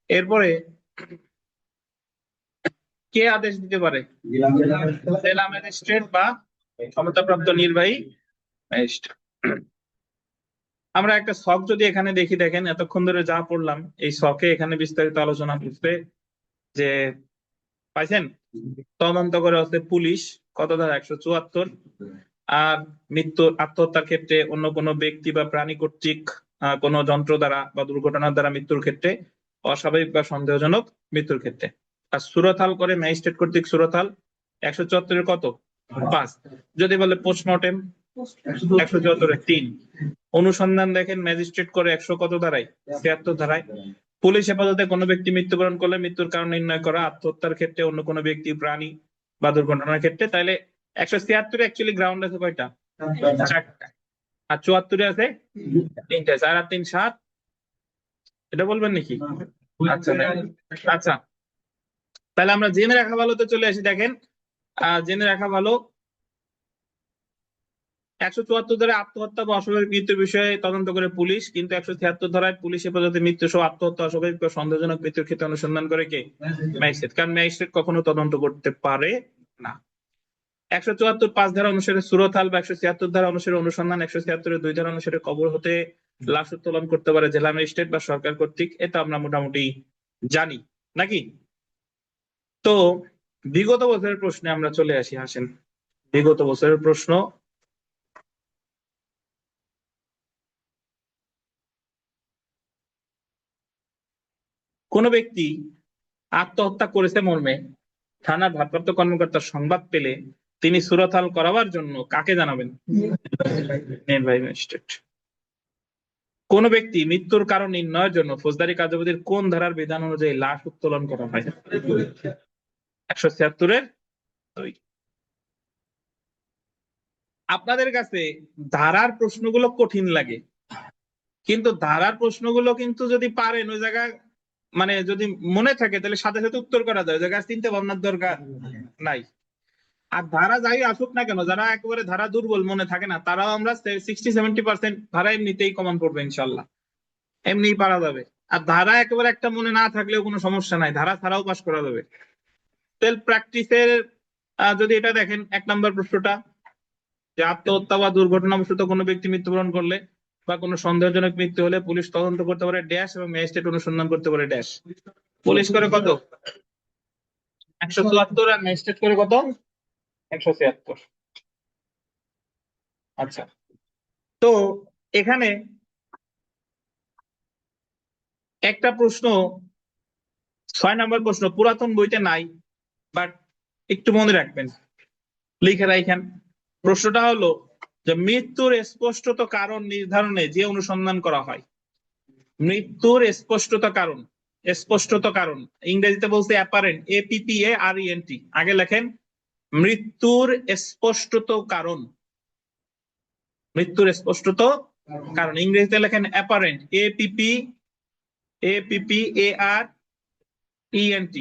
এরপরে কে আদেশ দিতে পারে? জেলা ম্যাজিস্ট্রেট বা ক্ষমতাপ্রাপ্ত নির্বাহী ম্যাজিস্ট্রেট। আমরা একটা ছক যদি এখানে দেখি, দেখেন এতক্ষণ ধরে যা পড়লাম এই ছকে এখানে বিস্তারিত আলোচনা করছে যে পাইছেন? তদন্ত করে হচ্ছে পুলিশ, কত ধারা 174। আর মৃত্যু আত্মহত্যার ক্ষেত্রে অন্য কোনো ব্যক্তি বা প্রাণী কর্তৃক কোনো যন্ত্র দ্বারা বা দুর্ঘটনার দ্বারা মৃত্যুর ক্ষেত্রে, অস্বাভাবিক বা সন্দেহজনক মৃত্যুর ক্ষেত্রে। আর সুরতহাল করে ম্যাজিস্ট্রেট কর্তৃক সুরতহাল 174-এর কত 5। যদি বলে পোস্টমর্টেম 174-এর 3। অনুসন্ধান দেখেন ম্যাজিস্ট্রেট করে 100 কত ধারায় 76 ধারায়। পুলিশ হেফাজতে কোনো ব্যক্তি মৃত্যুবরণ করলে মৃত্যুর কারণ নির্ণয় করা, আত্মহত্যার ক্ষেত্রে অন্য কোনো ব্যক্তি প্রাণী বা দুর্ঘটনার ক্ষেত্রে। তাইলে 176-এ অ্যাকচুয়ালি গ্রাউন্ড আছে কয়টা? 4টা। আর 74-এ আছে 3টা। 4 আর 3 7। এটা বলবেন নাকি? আচ্ছা আচ্ছা, তাহলে আমরা জেনে রাখা ভালোতে চলে আসি। দেখেন জেনে রাখা ভালো 174 ধারায় আত্মহত্যা বা অস্বাভাবিক মৃত্যুর বিষয়ে তদন্ত করে পুলিশ, কিন্তু 176 ধারায় পুলিশ হেফাজতে মৃত্যু সহ আত্মহত্যা, অস্বাভাবিক বা সন্দেহজনক মৃত্যুর ক্ষেত্রে অনুসন্ধান করে কে? ম্যাজিস্ট্রেট। কারণ ম্যাজিস্ট্রেট কখনো তদন্ত করতে পারে না। 174-5 ধারা অনুসারে সুরতহাল বা 176 ধারা অনুসারে অনুসন্ধান, 176-এর 2 ধারা অনুসারে কবর হতে লাশ উত্তোলন করতে পারে জেলা ম্যাজিস্ট্রেট বা সরকার কর্তৃক। এটা আমরা মোটামুটি জানি নাকি? তো বিগত বছরের প্রশ্নে আমরা চলে আসি। আসেন বিগত বছরের প্রশ্ন। কোন ব্যক্তি আত্মহত্যা করেছে মর্মে থানার ভারপ্রাপ্ত কর্মকর্তার সংবাদ পেলে তিনি সুরতহাল করাবার জন্য কাকে জানাবেন? নির্বাহী ম্যাজিস্ট্রেট। কোন ব্যক্তি মৃত্যুর কারণ নির্ণয়ের জন্য ফৌজদারি কার্যবিধির কোন ধারার বিধান অনুযায়ী লাশ উত্তোলন করা হয়? 176-এর 2। আপনাদের কাছে ধারার প্রশ্নগুলো কঠিন লাগে, কিন্তু ধারার প্রশ্নগুলো কিন্তু যদি পারেন ওই জায়গায়, মানে যদি মনে থাকে তাহলে সাথে সাথে উত্তর করা যায়, ওই জায়গায় চিন্তা ভাবনার দরকার নাই। আর ধারা যাই আসুক না কেন, যারা একেবারে ধারা দুর্বল মনে থাকে না, তারাও আমরা 60-70% ধারা এমনিতেই কমন পড়বে ইনশাল্লাহ, এমনিই পারা যাবে। আর ধারা একেবারে একটা মনে না থাকলেও কোনো সমস্যা নাই, ধারা ছাড়াও পাস করা যাবে। সেলফ প্র্যাকটিসের যদি এটা দেখেন 1 নম্বর প্রশ্নটা, যে আত্মহত্যা বা দুর্ঘটনাবশত কোনো ব্যক্তি মৃত্যুবরণ করলে বা কোনো সন্দেহজনক মৃত্যু হলে পুলিশ তদন্ত করতে পারে ড্যাশ এবং ম্যাজিস্ট্রেট অনুসন্ধান করতে পারে ড্যাশ। পুলিশ করে কত? 174। আর ম্যাজিস্ট্রেট করে কত? 176। আচ্ছা, তো এখানে একটা প্রশ্ন, 6 নম্বর প্রশ্ন, পুরাতন বইতে নাই, বাট একটু মনে রাখবেন, লিখে রাখেন। প্রশ্নটা হলো যে মৃত্যুর স্পষ্টত কারণ নির্ধারণে যে অনুসন্ধান করা হয়, মৃত্যুর স্পষ্টত কারণ, স্পষ্টত কারণ ইংরেজিতে বলছে অ্যাপারেন্ট, APPARENT। আগে লেখেন মৃত্যুর স্পষ্টত কারণ, মৃত্যুর স্পষ্টত কারণ ইংরেজিতে লেখেন apparent, APPARENT।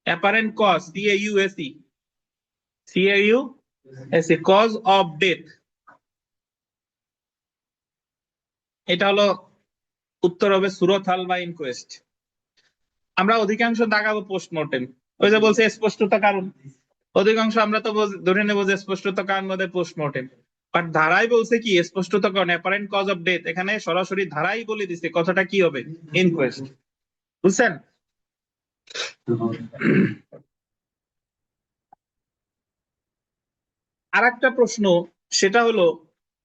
Apparent cause, CAUSE, cause of death. এটা হলো উত্তর হবে সুরতহাল বা ইনকোয়েস্ট। আমরা অধিকাংশ দাগাবো পোস্টমর্টেম, ওই যে বলছে স্পষ্টতা কারণ, অধিকাংশ আমরা তো ধরে নেবো যে স্পষ্টতা কারণ মধ্যে পোস্টমর্টেম। বাট ধারাই বলছে কি স্পষ্টতা কারণ, অ্যাপারেন্ট কজ অফ ডেথ, এখানে সরাসরি ধারাই বলে দিচ্ছে কথাটা কি হবে, ইনকোয়েস্ট। বুঝছেন? আর একটা প্রশ্ন, সেটা হলো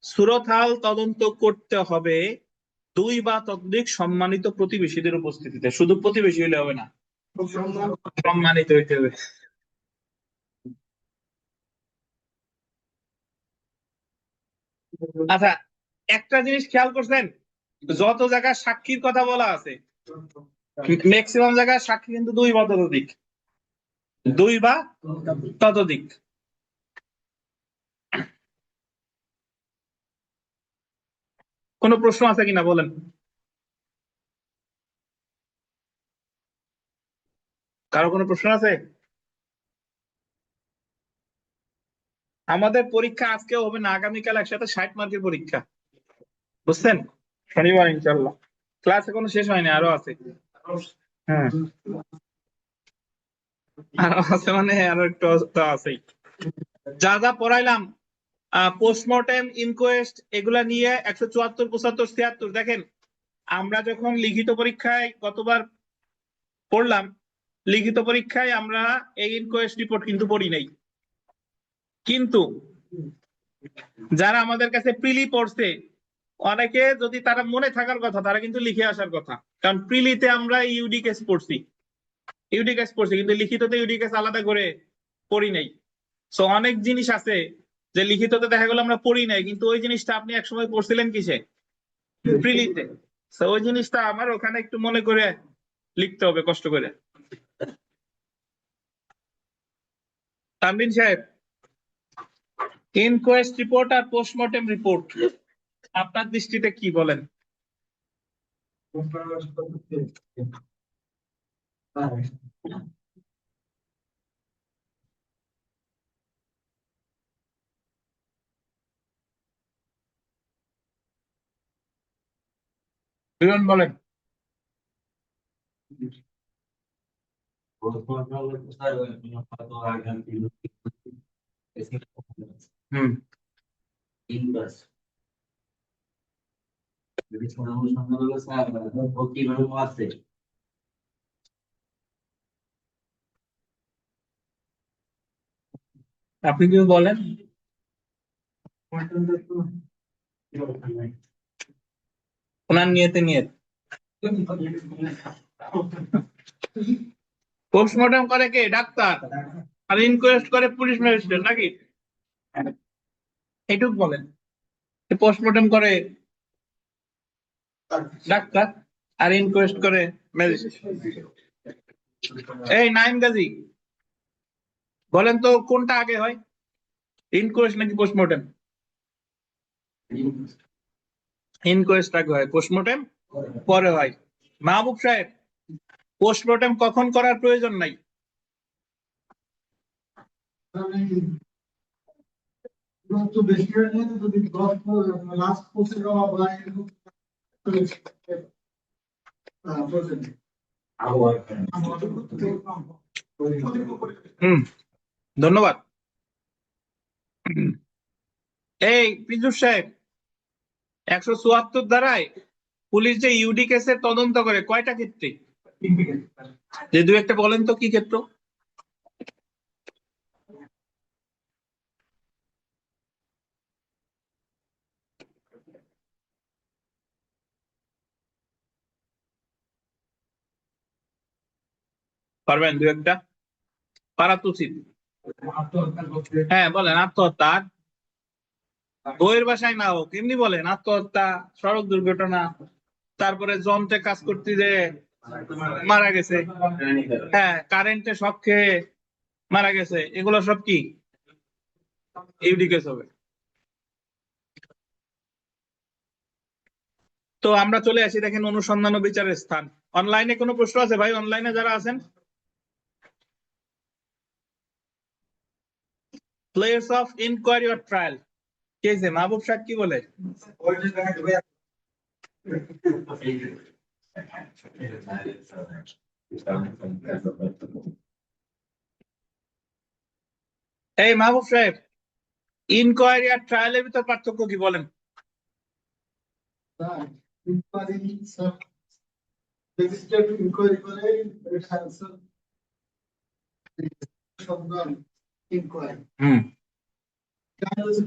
সুরতহাল তদন্ত করতে হবে 2 বা ততোধিক সম্মানিত প্রতিবেশীদের উপস্থিতিতে। শুধু প্রতিবেশী হলে হবে না, সম্মানিত হইতে হবে। আচ্ছা, একটা জিনিস খেয়াল করছেন, যত জায়গায় সাক্ষীর কথা বলা আছে ম্যাক্সিমাম জায়গায় সাক্ষী কিন্তু 2 বা ততোধিক, 2 বা ততোধিক। কোনো প্রশ্ন আছে কিনা বলেন? কারো কোনো প্রশ্ন আছে? আমাদের পরীক্ষা আজকেও হবে না, আগামীকাল একসাথে 60 মার্কের পরীক্ষা, বুঝছেন? শনিবার ইনশাল্লাহ। ক্লাস এখনো শেষ হয়নি, আরো আছে। হ্যাঁ, আরো আছে, মানে আরো একটু তো আছেই। যা যা পড়াইলাম পোস্টমর্টেম, ইনকোয়েস্ট, এগুলা নিয়ে 174, 75, 76। দেখেন আমরা যখন লিখিত পরীক্ষায় গতবার পড়লাম লিখিত পরীক্ষায় আমরা এই ইনকোয়েস্ট রিপোর্ট কিন্তু পড়ি নাই, কিন্তু যারা আমাদের কাছে প্রিলি পড়ছে অনেকে যদি তারা মনে থাকার কথা তারা কিন্তু লিখে আসার কথা, কারণ প্রিলিতে আমরা ইউডি কেস পড়ছি, কিন্তু লিখিততে ইউডি কেস আলাদা করে পড়ি নাই। সো অনেক জিনিস আছে যে লিখিততে দেখা গেল আমরা পড়ি নাই, কিন্তু ওই জিনিসটা আপনি একসময় পড়ছিলেন কিসে, প্রিলিতে। তো ওই জিনিসটা আমার ওখানে একটু মনে করে লিখতে হবে কষ্ট করে। তানভীর সাহেব, ইনকোয়েস্ট রিপোর্ট আর পোস্টমর্টেম রিপোর্ট আপনার দৃষ্টিতে কি বলেন? বিমান বলেন। হুম, আপনি কি বলেন? ওনার নিয়তে নিয়ত। পোস্টমর্টম করে কে? ডাক্তার। আর ইনকোয়েস্ট করে পুলিশ ম্যাজিস্ট্রেট নাকি? এইটুক বলেন। পোস্টমর্টম করে ডাক্তার আর ইনকোয়েস্ট করে ম্যাজিস্ট্রেট। এই নাইম গাজী, বলেন তো কোনটা আগে হয়, ইনকোয়েস্ট নাকি পোস্টমর্টম? ইনকোয়েস্ট আগে হয়, পোস্টমর্টম পরে হয়। মাহবুব সাহেব, পোস্টমর্টম কখন করার প্রয়োজন নাই? বেশি হয়ে যায় যদি 10 লাস্ট পোস্টে যাওয়া বা এরকম হুম, ধন্যবাদ। এই পীযুষ সাহেব, 174 ধারায় পুলিশ যে ইউডি কেসের তদন্ত করে কয়টা ক্ষেত্রে? যে দু একটা বলেন তো কি ক্ষেত্র? পারবেন দু একটা? পারা তো উচিত। হ্যাঁ বলেন। আত্মহত্যা, বইয়ের বাসায় না হোক এমনি বলেন। আত্মহত্যা, সড়ক দুর্ঘটনা, তারপরে যন্ত্রে কাজ করতে যে মারা গেছে, হ্যাঁ কারেন্টে শক খেয়ে মারা গেছে, এগুলো সব কি ইউডি কেস হবে। তো আমরা চলে আসি, দেখেন অনুসন্ধান ও বিচারের স্থান। অনলাইনে কোনো প্রশ্ন আছে ভাই? অনলাইনে যারা আছেন, place of inquiry or trial কে যে মাহবুব সাহেব কি বলে? এই মাহবুব সাহেব, ইনকোয়ারি আর ট্রায়ালের ভিতর পার্থক্য কি বলেন? ইনকোয়ারি করে ইনকোয়ারি হুম,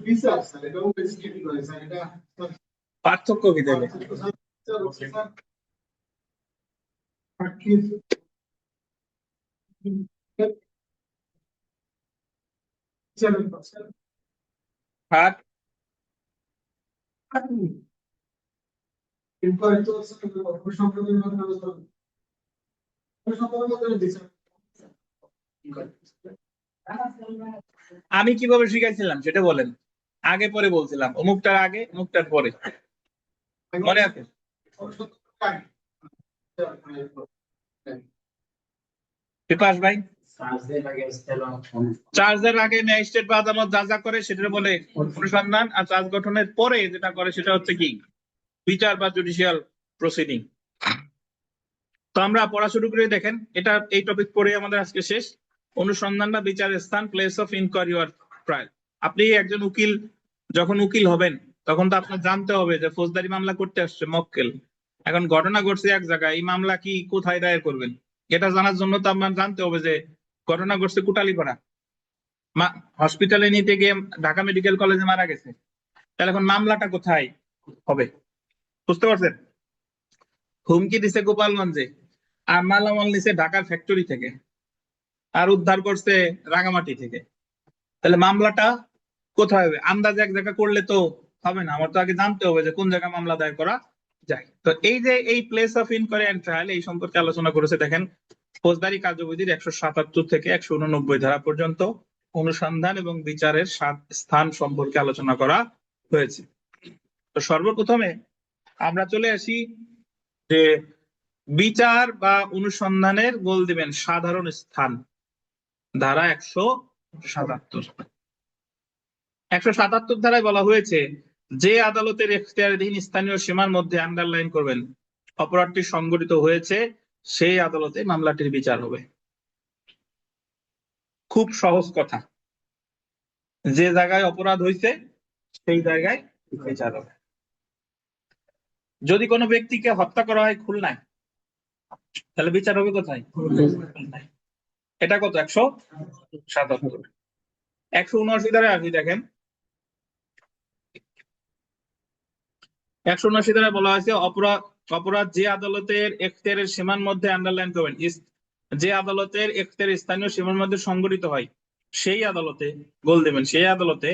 বিচার স্যার, এটাও রেজিস্ট্রেট করে স্যার, এটা পার্থক্য কি তাহলে? আর ইনকোয়ারি তো সম্পর্কের মধ্যে বিচার। আমি কিভাবে শিখাইছিলাম সেটা বলেন। আগে পরে বলছিলাম, অমুকটার আগে অমুকটার পরে, মনে আছে? বিপাশ ভাই, চার্জের আগে ম্যাজিস্ট্রেট বা আদালত যা যা করে সেটা বলে অনুসন্ধান, আর চার্জ গঠনের পরে যেটা করে সেটা হচ্ছে কি বিচার বা জুডিশিয়াল প্রসিডিং। তো আমরা পড়া শুরু করে, দেখেন এটা এই টপিক পড়ে আমাদের আজকে শেষ। অনুসন্ধান বা বিচারের স্থান, place of inquiry or trial. আপনি একজন উকিল, যখন উকিল হবেন তখন তো আপনার জানতে হবে যে ফৌজদারি মামলা করতে আসছে মক্কেল, এখন ঘটনা ঘটছে এক জায়গায়, এই মামলা কি কোথায় দায়ের করবেন? এটা জানার জন্য তো আমার জানতে হবে যে ঘটনা ঘটছে কুটালীপাড়া, হসপিটালে নিতে গিয়ে ঢাকা মেডিকেল কলেজে মারা গেছে, তাহলে এখন মামলাটা কোথায় হবে? বুঝতে পারছেন? হুমকি দিছে গোপালগঞ্জে, আর মালামাল নিছে ঢাকার ফ্যাক্টরি থেকে, আর উদ্ধার করছে রাঙামাটি থেকে, তাহলে মামলাটা কোথায় হবে? আন্দাজে এক জায়গা করলে তো হবে না, আমার তো আগে জানতে হবে যে কোন জায়গায় মামলা দায়ের করা যায়। তো এই যে এই place of inquiry and trial, এই সম্পর্কে আলোচনা করেছে দেখেন ফৌজদারি কার্যবিধির 177 থেকে 189 ধারা পর্যন্ত অনুসন্ধান এবং বিচারের স্থান সম্পর্কে আলোচনা করা হয়েছে। তো সর্বপ্রথমে আমরা চলে আসি যে বিচার বা অনুসন্ধানের গোল দিবেন সাধারণ স্থান, ধারা 177 ধারায় বলা হয়েছে যে আদালতের এখতিয়ারাধীন স্থানীয় সীমার মধ্যে, আন্ডারলাইন করবেন, অপরাধটি সংঘটিত হয়েছে সেই আদালতে মামলাটির বিচার হবে। খুব সহজ কথা, যে জায়গায় অপরাধ হয়েছে সেই জায়গায় বিচার হবে। যদি কোনো ব্যক্তিকে হত্যা করা হয় খুলনায়, তাহলে বিচার হবে কোথায়? খুলনায়। এটা কত? 177। 179 ধারায় আসি, দেখেন 179 ধারায় বলা হয়েছে অপরাধ যে আদালতের এখতিয়ারের সীমার মধ্যে, আন্ডারলাইন করবেন, যে আদালতের এখতিয়ারের স্থানীয় সীমার মধ্যে সংঘটিত হয় সেই আদালতে, গোল দেবেন সেই আদালতে,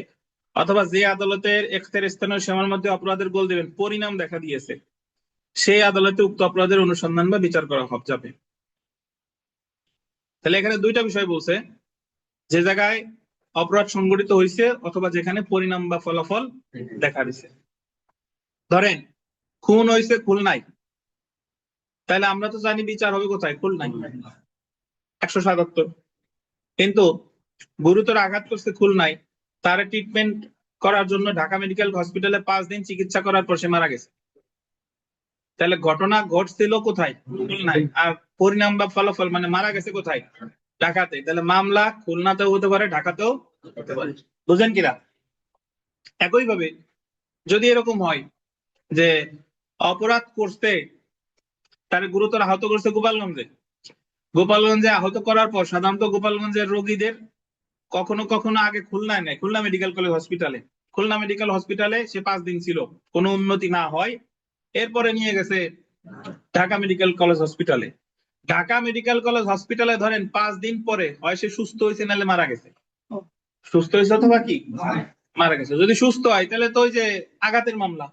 অথবা যে আদালতের এখতিয়ারের স্থানীয় সীমার মধ্যে অপরাধের, গোল দেবেন, পরিণাম দেখা দিয়েছে সেই আদালতে উক্ত অপরাধের অনুসন্ধান বা বিচার করা যাবে। তাহলে এখানে দুইটা বিষয় বলছে, যে জায়গায় অপরাধ সংঘটিত হয়েছে অথবা যেখানে পরিণাম বা ফলাফল দেখা দিছে। ধরেন খুন হয়েছে খুলনায়, তাহলে আমরা তো জানি বিচার হবে কোথায়? খুলনায়, 177। কিন্তু গুরুতর আঘাত করছে খুলনায়, তার ট্রিটমেন্ট করার জন্য ঢাকা মেডিকেল হসপিটালে 5 দিন চিকিৎসা করার পর সে মারা গেছে, তাহলে ঘটনা ঘটছিল কোথায়? খুলনায়। আর পরিণাম বা ফলাফল মানে মারা গেছে কোথায়? ঢাকাতে। তাহলে মামলা খুলনাতেও হতে পারে, ঢাকাতেও হতে পারে। বুঝেন কিনা? একইভাবে যদি এরকম হয় যে অপরাধ করতে, তার গুরুতর আহত করছে গোপালগঞ্জে আহত করার পর সাধারণত গোপালগঞ্জের রোগীদের কখনো কখনো আগে খুলনায় নেয়, খুলনা মেডিকেল কলেজ হসপিটালে। খুলনা মেডিকেল হসপিটালে সে 5 দিন ছিল, কোনো উন্নতি না হয়, এরপরে নিয়ে গেছে ঢাকা মেডিকেল কলেজ হসপিটালে। ঢাকা মেডিকেল কলেজ হসপিটালে ধরেন 5 দিন পরে হয় সে সুস্থ হয়েছে, নাহলে মারা গেছে। সুস্থ হয়েছে অথবা কি মারা গেছে। যদি সুস্থ হয় তাহলে তো ওই যে আঘাতের মামলা,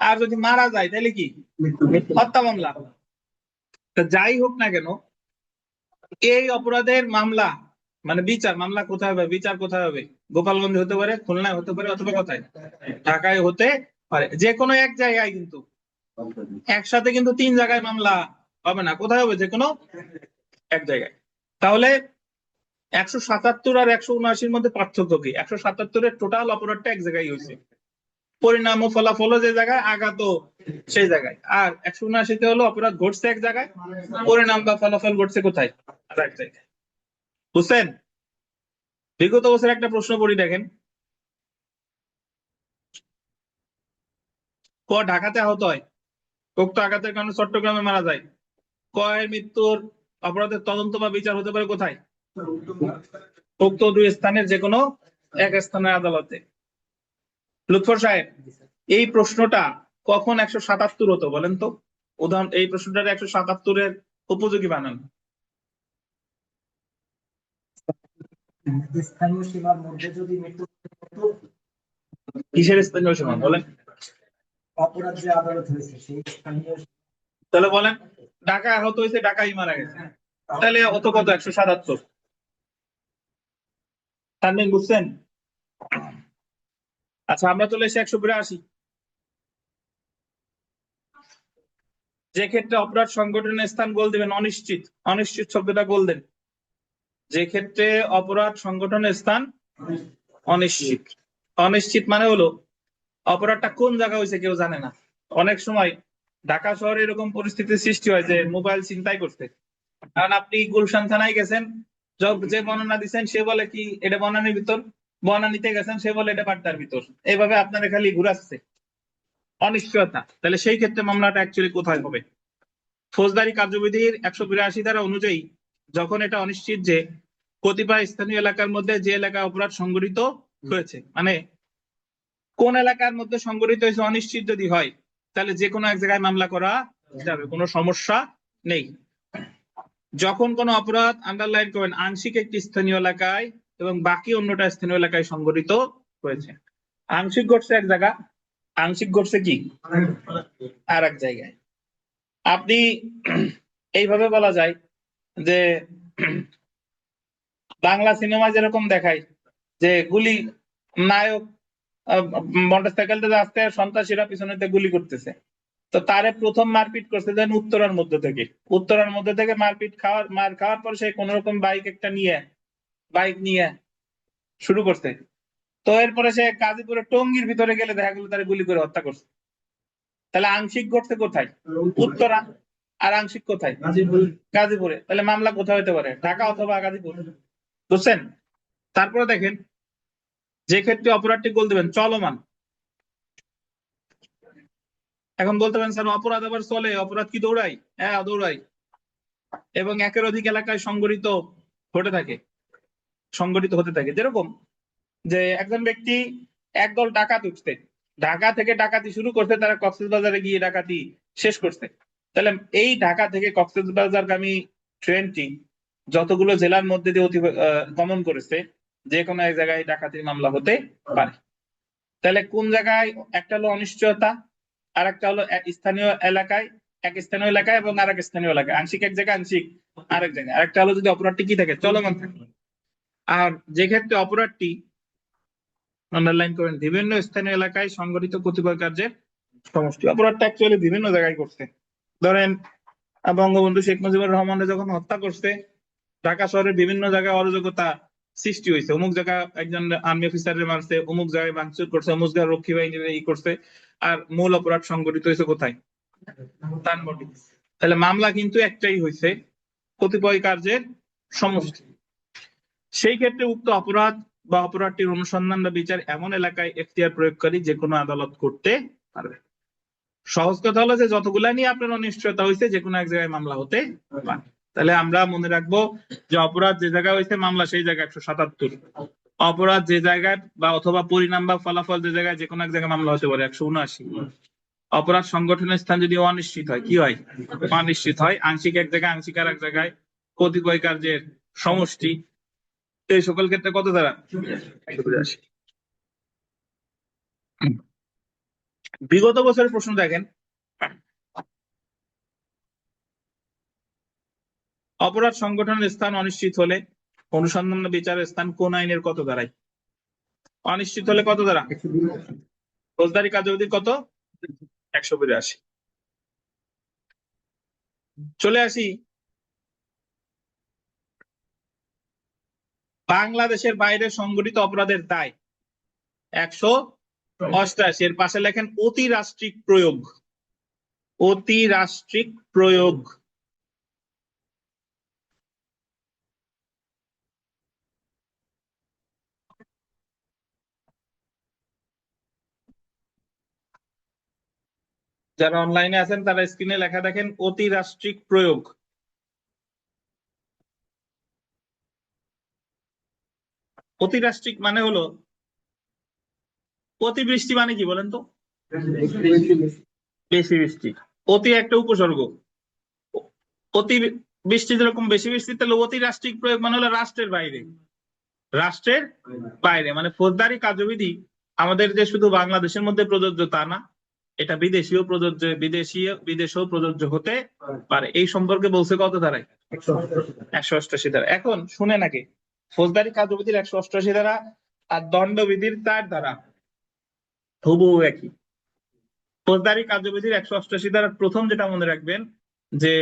আর যদি মারা যায় তাহলে কি হত্যা মামলা। যাই হোক না কেন, এই অপরাধের মামলা মানে বিচার, মামলা কোথায় হবে, বিচার কোথায় হবে? গোপালগঞ্জ হতে পারে, খুলনায় হতে পারে, অথবা কোথায়? ঢাকায় হতে পারে। যে কোনো এক জায়গায়, কিন্তু একসাথে কিন্তু 3 জায়গায় মামলা হবে না। কোথায় হবে? যে কোনো এক জায়গায়। তাহলে 177 আর 179 মধ্যে পার্থক্য কি? 177-এর টোটাল অপরাধটা এক জায়গায় হয়েছে, পরিণাম ও ফলাফল যে জায়গায়, আঘাত সেই জায়গায়। আর 179-তে হলো অপরাধ ঘটছে এক জায়গায়, পরিণাম বা ফলাফল ঘটছে কোথায়? আর এক জায়গায়। বুঝছেন? বিগত বছর একটা প্রশ্ন পড়ি, দেখেন ক ঢাকাতে আহত হয়, উক্ত আঘাতের কারণে চট্টগ্রামে মারা যায়, কয়ের মৃত্যুর অপরাধের তদন্ত বা বিচার হতে পারে কোথায়? উক্ত 2 স্থানের যে কোনো এক স্থানের আদালতে। লুৎফর সাহেব, এই প্রশ্নটা কখন 177 হতো বলেন তো? উদাহরণ, এই প্রশ্নটা 177-এর উপযোগী বানান। স্থানীয় সীমার মধ্যে যদি মৃত্যু হতো, কিসের স্থানীয় সীমা বলেন? অপরাধ যে আদালত হয়েছে সেই স্থানীয়। তাহলে বলেন, ঢাকা আহত হয়েছে, ঢাকাই মারা গেছে, তাহলে অত কত? 177। তানভীর বুঝছেন? আচ্ছা, আমরা চলে এসে 182। যে ক্ষেত্রে অপরাধ সংঘটনের স্থান, গোল দিবেন অনিশ্চিত। অনিশ্চিত শব্দটা গোল দেন। যে ক্ষেত্রে অপরাধ সংঘটনের স্থান অনিশ্চিত। অনিশ্চিত মানে হলো অপরাধটা কোন জায়গায় হয়েছে কেউ জানে না। অনেক সময় ঢাকা শহরে এরকম পরিস্থিতির সৃষ্টি হয় যে মোবাইল ছিনতাই করতে, কারণ আপনি গুলশান থানায় গেছেন, যে বর্ণনা দিচ্ছেন সে বলে কি এটা বনানীর ভিতর, বনানীতে গেছেন সে বলে এটা পাট্টার ভিতর, এইভাবে আপনারা খালি ঘুরাচ্ছে, অনিশ্চয়তা। তাহলে সেই ক্ষেত্রে মামলাটা অ্যাকচুয়ালি কোথায় হবে? ফৌজদারি কার্যবিধির 182 ধারা অনুযায়ী যখন এটা অনিশ্চিত যে কতিপয় স্থানীয় এলাকার মধ্যে যে এলাকায় অপরাধ সংঘটিত হয়েছে, মানে কোন এলাকার মধ্যে সংঘটিত হয়েছে অনিশ্চিত যদি হয়, তাহলে যে কোনো এক জায়গায় মামলা করা যাবে, কোনো সমস্যা নেই। যখন কোনো অপরাধ, আন্ডারলাইন করবেন, আংশিক একটি স্থানীয় এলাকায় এবং বাকি অন্যটা স্থানীয় এলাকায় সংঘটিত হয়েছে। আংশিক ঘটছে এক জায়গা, আংশিক ঘটছে কি আর এক জায়গায়। আপনি এইভাবে বলা যায় যে বাংলা সিনেমা যেরকম দেখায় যে গুলি, নায়ক মোটরসাইকেলটা আসতে সন্ত্রাসীরা পিছনেতে গুলি করতেছে, তো তারে প্রথম মারপিট করছে দেন উত্তরার মধ্যে থেকে মার খাওয়ার পর সে কোন রকম বাইক নিয়ে শুরু করছে। তো এরপরে সে গাজীপুরের টঙ্গীর ভিতরে গেলে দেখা গেল তারা গুলি করে হত্যা করছে। তাহলে আংশিক ঘটছে কোথায়? উত্তরা। আর আংশিক কোথায়? গাজীপুরে। তাহলে মামলা কোথায় হতে পারে? ঢাকা অথবা গাজীপুর। বুঝছেন? তারপরে দেখেন, যে ক্ষেত্রে অপরাধটি গোল দেবেন চলমান। এখন বলতে পারেন স্যার অপরাধ আবার চলে, অপরাধ কি দৌড়াই? হ্যাঁ দৌড়াই, এবং একের অধিক এলাকায় সংঘটিত হতে থাকে। যেরকম যে একজন ব্যক্তি একদল ডাকাত উঠছে, ঢাকা থেকে ডাকাতি শুরু করছে, তারা কক্সবাজারে গিয়ে ডাকাতি শেষ করছে। তাহলে এই ঢাকা থেকে কক্সবাজারগামী ট্রেনটি যতগুলো জেলার মধ্যে দিয়ে গমন করেছে, যে কোনো এক জায়গায় ডাকাতির মামলা হতে পারে। তাহলে কোন জায়গায়? একটা হলো অনিশ্চয়তা, আর একটা হলো এক স্থানীয় এলাকায় এবং আর এক স্থানীয় এলাকায়, আংশিক এক জায়গায়, আংশিক আরেক জায়গায়। আরেকটা হলো যদি অপরাধটি কি থাকে, চলমান থাকে। আর যে ক্ষেত্রে অপরাধটি, আন্ডারলাইন করেন, বিভিন্ন স্থানীয় এলাকায় সংঘটিত কতিপয় কার্যের সমষ্টি। অপরাধটা অ্যাকচুয়ালি বিভিন্ন জায়গায় করছে। ধরেন বঙ্গবন্ধু শেখ মুজিবুর রহমানের যখন হত্যা করছে, ঢাকা শহরের বিভিন্ন জায়গায় অরাজকতা সৃষ্টি হয়েছে। অমুক জায়গায় একজন আর্মি অফিসারের মারছে, অমুক জায়গায় ভাঙচুর করছে, অমুক জায়গায় রক্ষী বাহিনীর করছে। আর মূল অপরাধ সংঘটিত হয়েছে কোথায়? ধানমন্ডি। তাহলে মামলা কিন্তু একটাই হয়েছে, কতিপয় কার্যের সমষ্টি। সেই ক্ষেত্রে উক্ত অপরাধ বা অপরাধটির অনুসন্ধান বা বিচার এমন এলাকায় এখতিয়ার প্রয়োগকারী যে কোনো আদালত করতে পারবে। সহজ কথা হলো যে যতগুলা নিয়ে আপনার অনিশ্চয়তা হয়েছে, যে কোনো এক জায়গায় মামলা হতে পারে। তাহলে আমরা মনে রাখবো যে অপরাধ যে জায়গায় হয়েছে, মামলা সেই জায়গায় 177। অপরাধ যে জায়গায় বা অথবা পরিণাম বা ফলাফল যে জায়গায়, যে কোনো এক জায়গায় মামলা হতে পারে 179। অপরাধ সংগঠনের স্থান যদি অনিশ্চিত হয়, কি হয়? অনিশ্চিত হয়। আংশিক এক জায়গায়, আংশিক আর এক জায়গায়, কতিপয় কার্যের সমষ্টি। এই সকল ক্ষেত্রে কত ধারা? 182। বিগত বছরের প্রশ্ন দেখেন, অপরাধ সংগঠনের স্থান অনিশ্চিত হলে অনুসন্ধান বা বিচারের স্থান কোন আইনের কত ধারায়? অনিশ্চিত হলে কত ধারা? ফৌজদারি কার্যবিধির কত? 182। চলে আসি বাংলাদেশের বাইরে সংগঠিত অপরাধের দায় 188। এর পাশে লেখেন অতিরাষ্ট্রিক প্রয়োগ। অতিরাষ্ট্রিক প্রয়োগ। যারা অনলাইনে আছেন তারা স্ক্রিনে লেখা দেখেন, অতিরাষ্ট্রিক প্রয়োগ। অতিরাষ্ট্রিক মানে হলো, অতিবৃষ্টি মানে কি বলেন তো? বেশি বৃষ্টি। অতি একটা উপসর্গ। অতি বৃষ্টি যেরকম বেশি বৃষ্টি, তাহলে অতিরাষ্ট্রিক প্রয়োগ মানে হলো রাষ্ট্রের বাইরে। রাষ্ট্রের বাইরে মানে ফৌজদারি কার্যবিধি আমাদের যে শুধু বাংলাদেশের মধ্যে প্রযোজ্য তা না, এটা বিদেশেও প্রযোজ্য হতে পারে। এই সম্পর্কে বলছে কত ধারায়? 188 ধারা। এখন শুনে নাকি, ফৌজদারি কার্যবিধির 188 ধারা আর দণ্ডবিধির 4 ধারা হুবহু একই। ফৌজদারি কার্যবিধির 188 ধারার প্রথম যেটা মনে রাখবেন, যে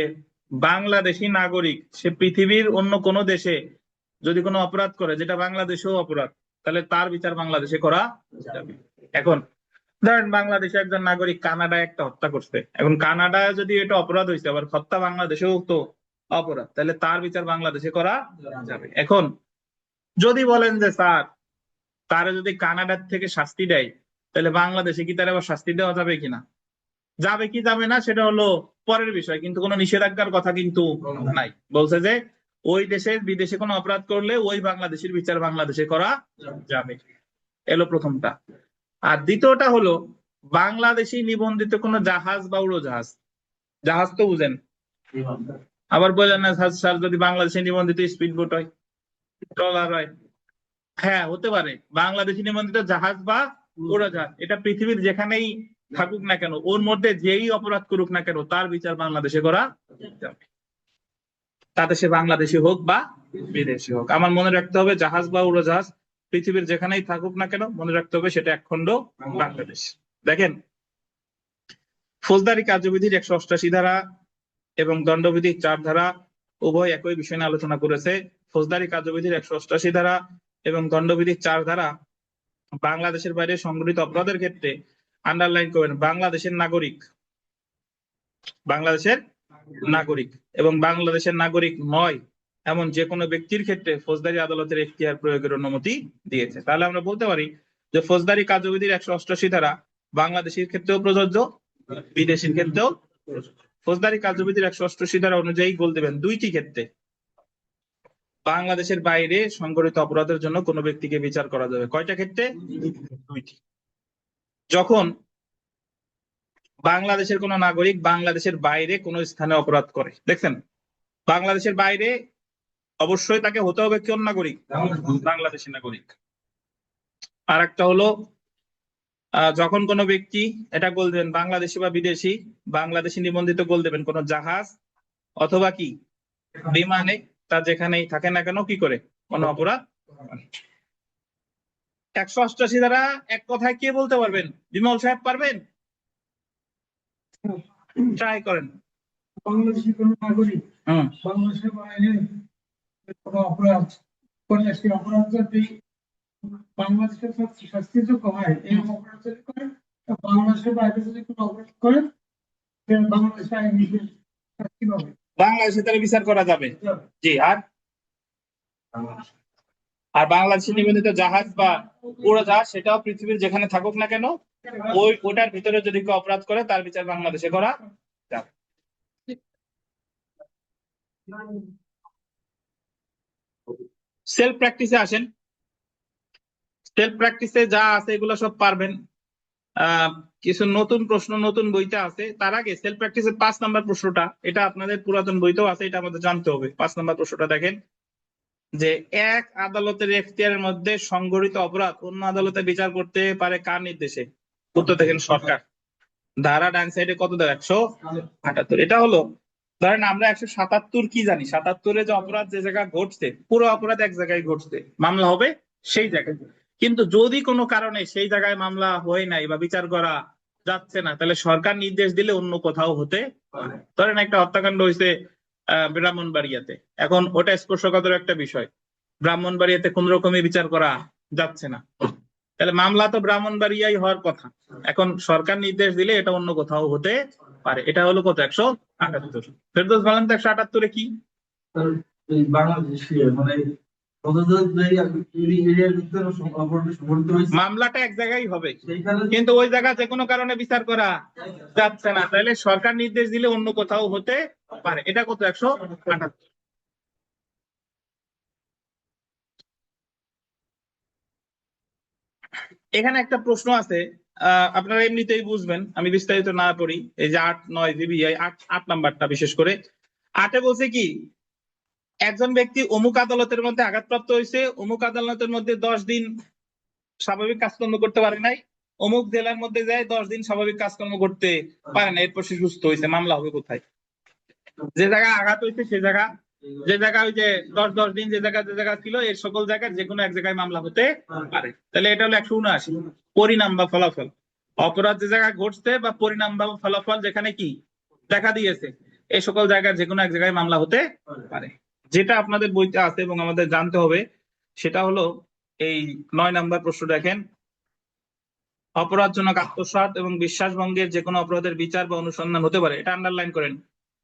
বাংলাদেশি নাগরিক সে পৃথিবীর অন্য কোন দেশে যদি কোনো অপরাধ করে যেটা বাংলাদেশেও অপরাধ, তাহলে তার বিচার বাংলাদেশে করা যাবে। এখন ধরেন বাংলাদেশে একজন নাগরিক কানাডায় একটা হত্যা করছে, এখন কানাডায় যদি এটা অপরাধ হয়েছে, আবার হত্যা বাংলাদেশেও তো অপরাধ, তাহলে তার বিচার বাংলাদেশে করা যাবে। এখন যদি বলেন যে স্যার তারা যদি কানাডার থেকে শাস্তি দেয়, তাহলে বাংলাদেশে কি তার আবার শাস্তি দেওয়া যাবে কিনা? যাবে কি যাবে না সেটা হলো পরের বিষয়, কিন্তু কোনো নিষেধাজ্ঞার কথা কিন্তু নাই। বলছে যে ওই দেশের বিদেশে কোনো অপরাধ করলে ওই বাংলাদেশের বিচার বাংলাদেশে করা যাবে, এলো প্রথমটা। আর দ্বিতীয়টা হলো বাংলাদেশি নিবন্ধিত কোনো জাহাজ বা উড়োজাহাজ, জাহাজ তো বুঝেন, আবার বললেন না স্যার যদি বাংলাদেশে নিবন্ধিত স্পিড বোট হয়, ট্রলার হয়, হ্যাঁ হতে পারে বাংলাদেশি নিবন্ধিত জাহাজ বা উড়োজাহাজ, এটা পৃথিবীর যেখানেই থাকুক না কেন ওর মধ্যে যেই অপরাধ করুক না কেন তার বিচার বাংলাদেশে করা যাবে, তাতে সে বাংলাদেশি হোক বা বিদেশি হোক। আমার মনে রাখতে হবে জাহাজ বা উড়োজাহাজ পৃথিবীর যেখানেই থাকুক না কেন মনে রাখতে হবে সেটা একখণ্ড বাংলাদেশ। দেখেন ফৌজদারি কার্যবিধির 188 ধারা এবং দণ্ডবিধির 4 ধারা উভয় একই বিষয় নিয়ে আলোচনা করেছে। ফৌজদারি কার্যবিধির 188 ধারা এবং দণ্ডবিধির 4 ধারা বাংলাদেশের বাইরে সংঘটিত অপরাধের ক্ষেত্রে আন্ডারলাইন করবেন বাংলাদেশের নাগরিক, বাংলাদেশের নাগরিক এবং বাংলাদেশের নাগরিক নয় এমন যে কোনো ব্যক্তির ক্ষেত্রে ফৌজদারি আদালতের এখতিয়ার প্রয়োগের অনুমতি দিয়েছে। তাহলে আমরা বলতে পারি যে ফৌজদারি কার্যবিধির 188 ধারা বাংলাদেশের ক্ষেত্রেও প্রযোজ্য, বিদেশির ক্ষেত্রেও প্রযোজ্য। ফৌজদারি কার্যবিধির 188 ধারা অনুযায়ী গোল দেবেন দুইটি ক্ষেত্রে বাংলাদেশের বাইরে সংঘটিত অপরাধের জন্য কোনো ব্যক্তিকে বিচার করা যাবে। কয়টা ক্ষেত্রে? দুইটি। যখন বাংলাদেশের কোন নাগরিক বাংলাদেশের বাইরে কোন স্থানে অপরাধ করে, দেখছেন বাংলাদেশের বাইরে অবশ্যই তাকে হতে হবে কোন নাগরিক? বাংলাদেশি নাগরিক। আর একটা হলো যখন কোনো ব্যক্তি, এটা গোল দেবেন বাংলাদেশি বা বিদেশি, বাংলাদেশি নিবন্ধিত গোল দেবেন কোন জাহাজ অথবা কি বিমানে, তা যেখানেই থাকে না কেন কি করে কোন অপরাধ। 188 ধারা এক কথায় কে বলতে পারবেন? বিমল সাহেব পারবেন? ট্রাই করেন। বাংলাদেশি কোনো নাগরিক বাংলাদেশের বাইরে কোনো অপরাধ করলে সেই অপরাধ যদি বাংলাদেশের শাস্তিযোগ্য হয় এই অপরাধ যদি করে, বাংলাদেশের বাইরে যদি কোনো অপরাধ করে বাংলাদেশের আইন শাস্তি পাবে, বাংলাদেশে তাহলে বিচার করা যাবে। জি। আর বাংলাদেশে নিবন্ধিত জাহাজ বা উড়োজাহাজ সেটাও পৃথিবীর যেখানে থাকুক না কেন ওটার ভিতরে যদি কেউ অপরাধ করে তার বিচার বাংলাদেশে করা যাবে। সেলফ প্র্যাকটিসে আসেন। সেলফ প্র্যাকটিসে যা আছে এগুলো সব পারবেন। কিছু নতুন প্রশ্ন নতুন বইতে আছে। তার আগে সেলফ প্র্যাকটিসের 5 নাম্বার প্রশ্নটা, এটা আপনাদের পুরাতন বইতেও আছে, এটা আমাদের জানতে হবে। 5 নাম্বার প্রশ্নটা দেখেন যে এক আদালতের এখতিয়ারের মধ্যে সংঘটিত অপরাধ অন্য আদালতে বিচার করতে পারে কার নির্দেশে? উত্তর দেখেন সরকার। ধারা ডান সাইডে কত দেয়? 178। এটা হলো ধরেন আমরা 177 কি জানি, 77-এ যে অপরাধ যে জায়গায় ঘটছে পুরো অপরাধ এক জায়গায় ঘটছে, মামলা হবে সেই জায়গায়। কিন্তু যদি কোনো কারণে সেই জায়গায় মামলা হয় নাই বা বিচার করা যাচ্ছে না, তাহলে সরকার নির্দেশ দিলে অন্য কোথাও হতে পারে। ধরেন একটা হত্যাকাণ্ড হয়েছে ব্রাহ্মণবাড়িয়াতে, এখন ওটা স্পর্শকাতর একটা বিষয়, ব্রাহ্মণবাড়িয়াতে কোন রকমই বিচার করা যাচ্ছে না, তাহলে মামলা তো ব্রাহ্মণবাড়িয়ায় হওয়ার কথা, এখন সরকার নির্দেশ দিলে এটা অন্য কোথাও হতে পারে। এটা হলো কত? 178। ফেরদৌস বলেন তো 178-এ কি? মামলাটা এক জায়গায় হবে কিন্তু ওই জায়গা যে কোনো কারণে বিচার করা যাচ্ছে না, তাহলে সরকার নির্দেশ দিলে অন্য কোথাও হতে পারে। এটা কত? 178। এখানে একটা প্রশ্ন আছে, আপনারা এমনিতেই বুঝবেন, আমি বিস্তারিত না পড়ি। এই যে 8, 9 ভিভিআই 8 নাম্বারটা বিশেষ করে 8-এ বলছে কি একজন ব্যক্তি অমুক আদালতের মধ্যে আঘাতপ্রাপ্ত হয়েছে, অমুক আদালতের মধ্যে 10 দিন স্বাভাবিক কাজকর্ম করতে পারে নাই, অমুক জেলার মধ্যে যায় 10 দিন স্বাভাবিক কাজকর্ম করতে পারে না, এরপর সে সুস্থ হয়েছে, মামলা হবে কোথায়? যে জায়গায় আঘাত হয়েছে সে জায়গা, যে জায়গায় ওই যে 10 দিন যে জায়গা ছিল, এর সকল জায়গায় যে কোনো এক জায়গায় মামলা হতে পারে। তাহলে এটা হলো 179। পরিণাম বা ফলাফল, অপরাধ যে জায়গায় ঘটছে বা পরিণাম বা ফলাফল যেখানে কি দেখা দিয়েছে, এই সকল জায়গায় যে কোনো এক জায়গায় মামলা হতে পারে। যেটা আপনাদের বইতে আছে এবং আমাদের জানতে হবে সেটা হলো এই 9 নাম্বার প্রশ্ন দেখেন, অপরাধজনক আত্মসাৎ এবং বিশ্বাসভঙ্গের যে কোনো অপরাধের বিচার বা অনুসন্ধান হতে পারে। এটা আন্ডারলাইন করেন,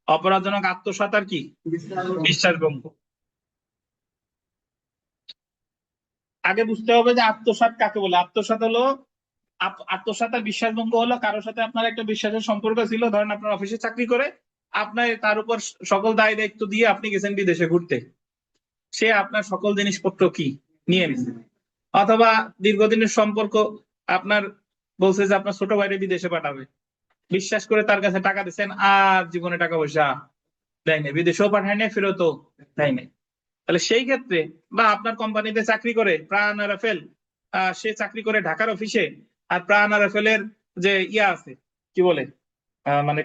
অপরাধজনক আত্মসাৎ আর কি বিশ্বাসভঙ্গ। আগে বুঝতে হবে যে আত্মসাৎ কাকে বলে। আত্মসাৎ হলো আত্মসাৎ আর বিশ্বাসভঙ্গ হলো কারোর সাথে আপনার একটা বিশ্বাসের সম্পর্ক ছিল, ধরেন আপনার অফিসে চাকরি করে, আপনার তার উপর সকল দায় দায়িত্ব দিয়ে আপনি গেছেন বিদেশে ঘুরতে, সে আপনার সকল জিনিসপত্র কি নিয়ে নিছে। অথবা দীর্ঘদিনের সম্পর্ক, আপনার বলছে যে আপনার ছোট ভাইরে বিদেশে পাঠাবে, বিশ্বাস করে তার কাছে টাকা দিচ্ছেন, আর জীবনে টাকা পয়সা দেয় নাই, বিদেশেও পাঠায় নাই, ফেরতও দেয় নাই। তাহলে সেই ক্ষেত্রে, বা আপনার কোম্পানিতে চাকরি করে প্রাণ রাফেল, সে চাকরি করে ঢাকার অফিসে, আর প্রাণ রাফেলের যে ইয়া আছে, কি বলে, মানে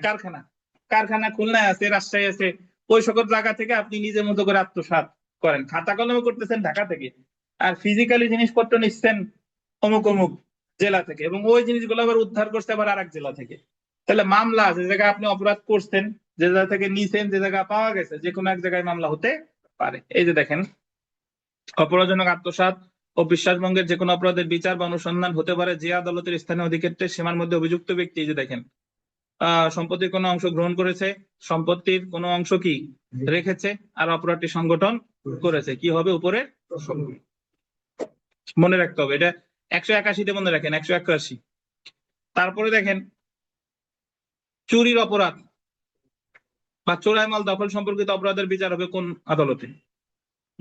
কারখানা খুলনায় আছে, রাজশাহী আছে, ওই সকল জায়গা থেকে আপনি নিজের মতো করে আত্মসাৎ করেন, খাতা কলমে করতেছেন ঢাকা থেকে, আর ফিজিক্যালি জিনিসপত্র নিচ্ছেন অমুক অমুক জেলা থেকে, এবং ওই জিনিসগুলো আবার উদ্ধার করছে আবার আরেক জেলা থেকে। তাহলে মামলা, যে জায়গায় আপনি অপরাধ করছেন, যে জায়গা থেকে নিছেন, যে জায়গা পাওয়া গেছে, যে কোনো এক জায়গায় মামলা হতে পারে। এই যে দেখেন, অপরাধজনক আত্মসাৎ ও বিশ্বাসভঙ্গের যে কোনো অপরাধের বিচার বা অনুসন্ধান হতে পারে যে আদালতের স্থানীয় অধিক্ষেত্রের সীমার মধ্যে অভিযুক্ত ব্যক্তি, এই যে দেখেন, সম্পত্তির কোনো অংশ গ্রহণ করেছে, সম্পত্তির কোনো অংশ কি রেখেছে, আর অপরাধটি সংগঠন করেছে, কি হবে উপরে, মনে রাখতে হবে এটা। 181-তে মনে রাখেন, 181। তারপরে দেখেন, চুরির অপরাধ বা চোরাই মাল দখল সম্পর্কিত অপরাধের বিচার হবে কোন আদালতে।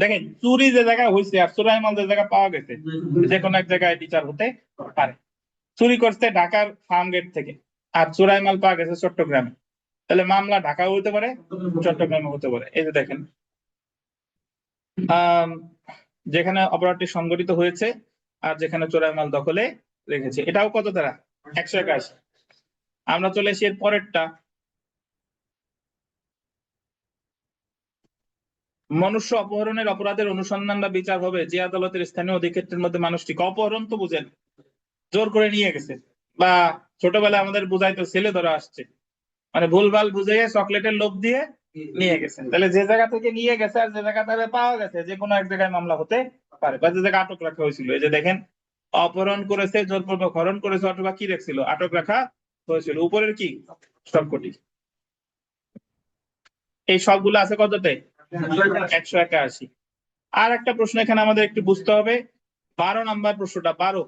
দেখেন, চুরি যে জায়গায় হয়েছে আর চোরাই মাল যে জায়গায় পাওয়া গেছে, যে কোনো এক জায়গায় বিচার হতে পারে। চুরি করছে ঢাকার ফার্ম গেট থেকে, আর চোরাই মাল পাওয়া গেছে চট্টগ্রামে, তাহলে মামলা ঢাকাও হতে পারে, চট্টগ্রামে হতে পারে। এই যে দেখেন, যেখানে অপরাধটি সংঘটিত হয়েছে আর যেখানে চোরাই মাল দখলে রেখেছে, এটাও কত ধারা, 181। আমরা চলে এসি এর পরেরটা, মনুষ্য অপহরণের অপরাধের অনুসন্ধান বা বিচার হবে যে আদালতের স্থানীয় অধিক্ষেত্রের মধ্যে মানুষটিকে, অপহরণ তো বুঝেন, জোর করে নিয়ে গেছে, বা ছোটবেলায় আমাদের বুঝাইতো ছেলে ধরা আসছে, মানে ভুলভাল বুঝিয়ে চকলেটের লোভ দিয়ে নিয়ে গেছেন। তাহলে যে জায়গা থেকে নিয়ে গেছে আর যে জায়গা থেকে পাওয়া গেছে, যে কোনো এক জায়গায় মামলা হতে পারে, বা যে জায়গায় আটক রাখা হয়েছিল। এই যে দেখেন, অপহরণ করেছে, জোরপূর্বক হরণ করেছে, অথবা কি রাখছিল, আটক রাখা হয়েছিল, উপরের কি সবকটি। এই সবগুলো আছে কততে, 181। আর একটা প্রশ্ন এখানে আমাদের একটু বুঝতে হবে, 12 নাম্বার প্রশ্নটা, 12।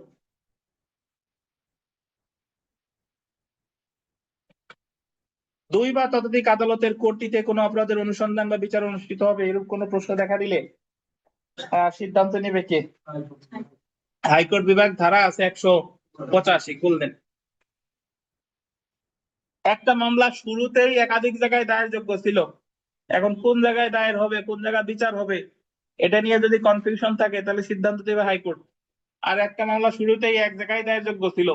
দুই বা ততোধিক আদালতের কর্তৃত্বে কোনো অপরাধের অনুসন্ধান বা বিচার অনুষ্ঠিত হবে, এরূপ কোনো প্রশ্ন দেখা দিলে সিদ্ধান্ত নেবে কে? হাইকোর্ট বিভাগ, ধারা আছে 185, খুললেন। একটা মামলা শুরুতেই একাধিক জায়গায় দায়েরযোগ্য ছিল, এখন কোন জায়গায় দায়ের হবে, কোন জায়গায় বিচার হবে, এটা নিয়ে যদি কনফিউশন থাকে তাহলে সিদ্ধান্ত দেবে হাইকোর্ট। আর একটা মামলা শুরুতেই এক জায়গায় দায়েরযোগ্য ছিল,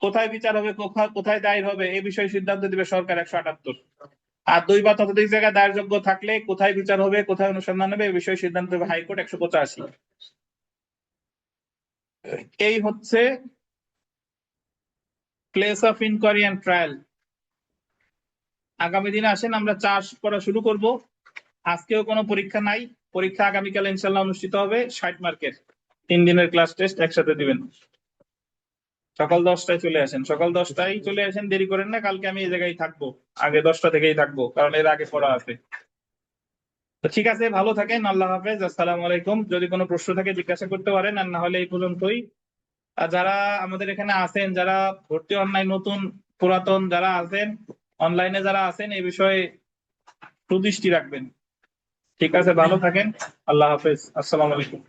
কোথায় বিচার হবে, কোথায় দায়ের হবে, এই বিষয়ে সিদ্ধান্ত দিবে সরকার, 178। আর দুই বা ততোধিক জায়গায় দায়েরযোগ্য থাকলে কোথায় বিচার হবে, কোথায় অনুসন্ধান হবে, এই বিষয়ে সিদ্ধান্ত দেবে হাইকোর্ট, 185। এই হচ্ছে place of inquiry and trial. আগামী দিনে আসেন আমরা চাষ করা শুরু করব। আজকেও কোনো পরীক্ষা নাই, পরীক্ষা আগামীকাল ইনশাল্লাহ অনুষ্ঠিত হবে, 60 মার্কের 3 দিনের ক্লাস টেস্ট একসাথে দিবেন। সকাল 10টায় চলে আসেন, সকাল 10টায় চলে আসেন, দেরি করেন না। কালকে আমি এই জায়গায় থাকবো, আগে 10টা থেকেই থাকবো, কারণ এর আগে পড়া আছে। তো ঠিক আছে, ভালো থাকেন, আল্লাহ হাফেজ, আসসালামু আলাইকুম। যদি কোনো প্রশ্ন থাকে জিজ্ঞাসা করতে পারেন, আর না হলে এই পর্যন্তই। আর যারা আমাদের এখানে আছেন, যারা ভর্তি অনলাইন, নতুন পুরাতন যারা আছেন, অনলাইনে যারা আছেন, এই বিষয়ে সুদৃষ্টি রাখবেন। ঠিক আছে, ভালো থাকেন, আল্লাহ হাফেজ, আসসালামু আলাইকুম।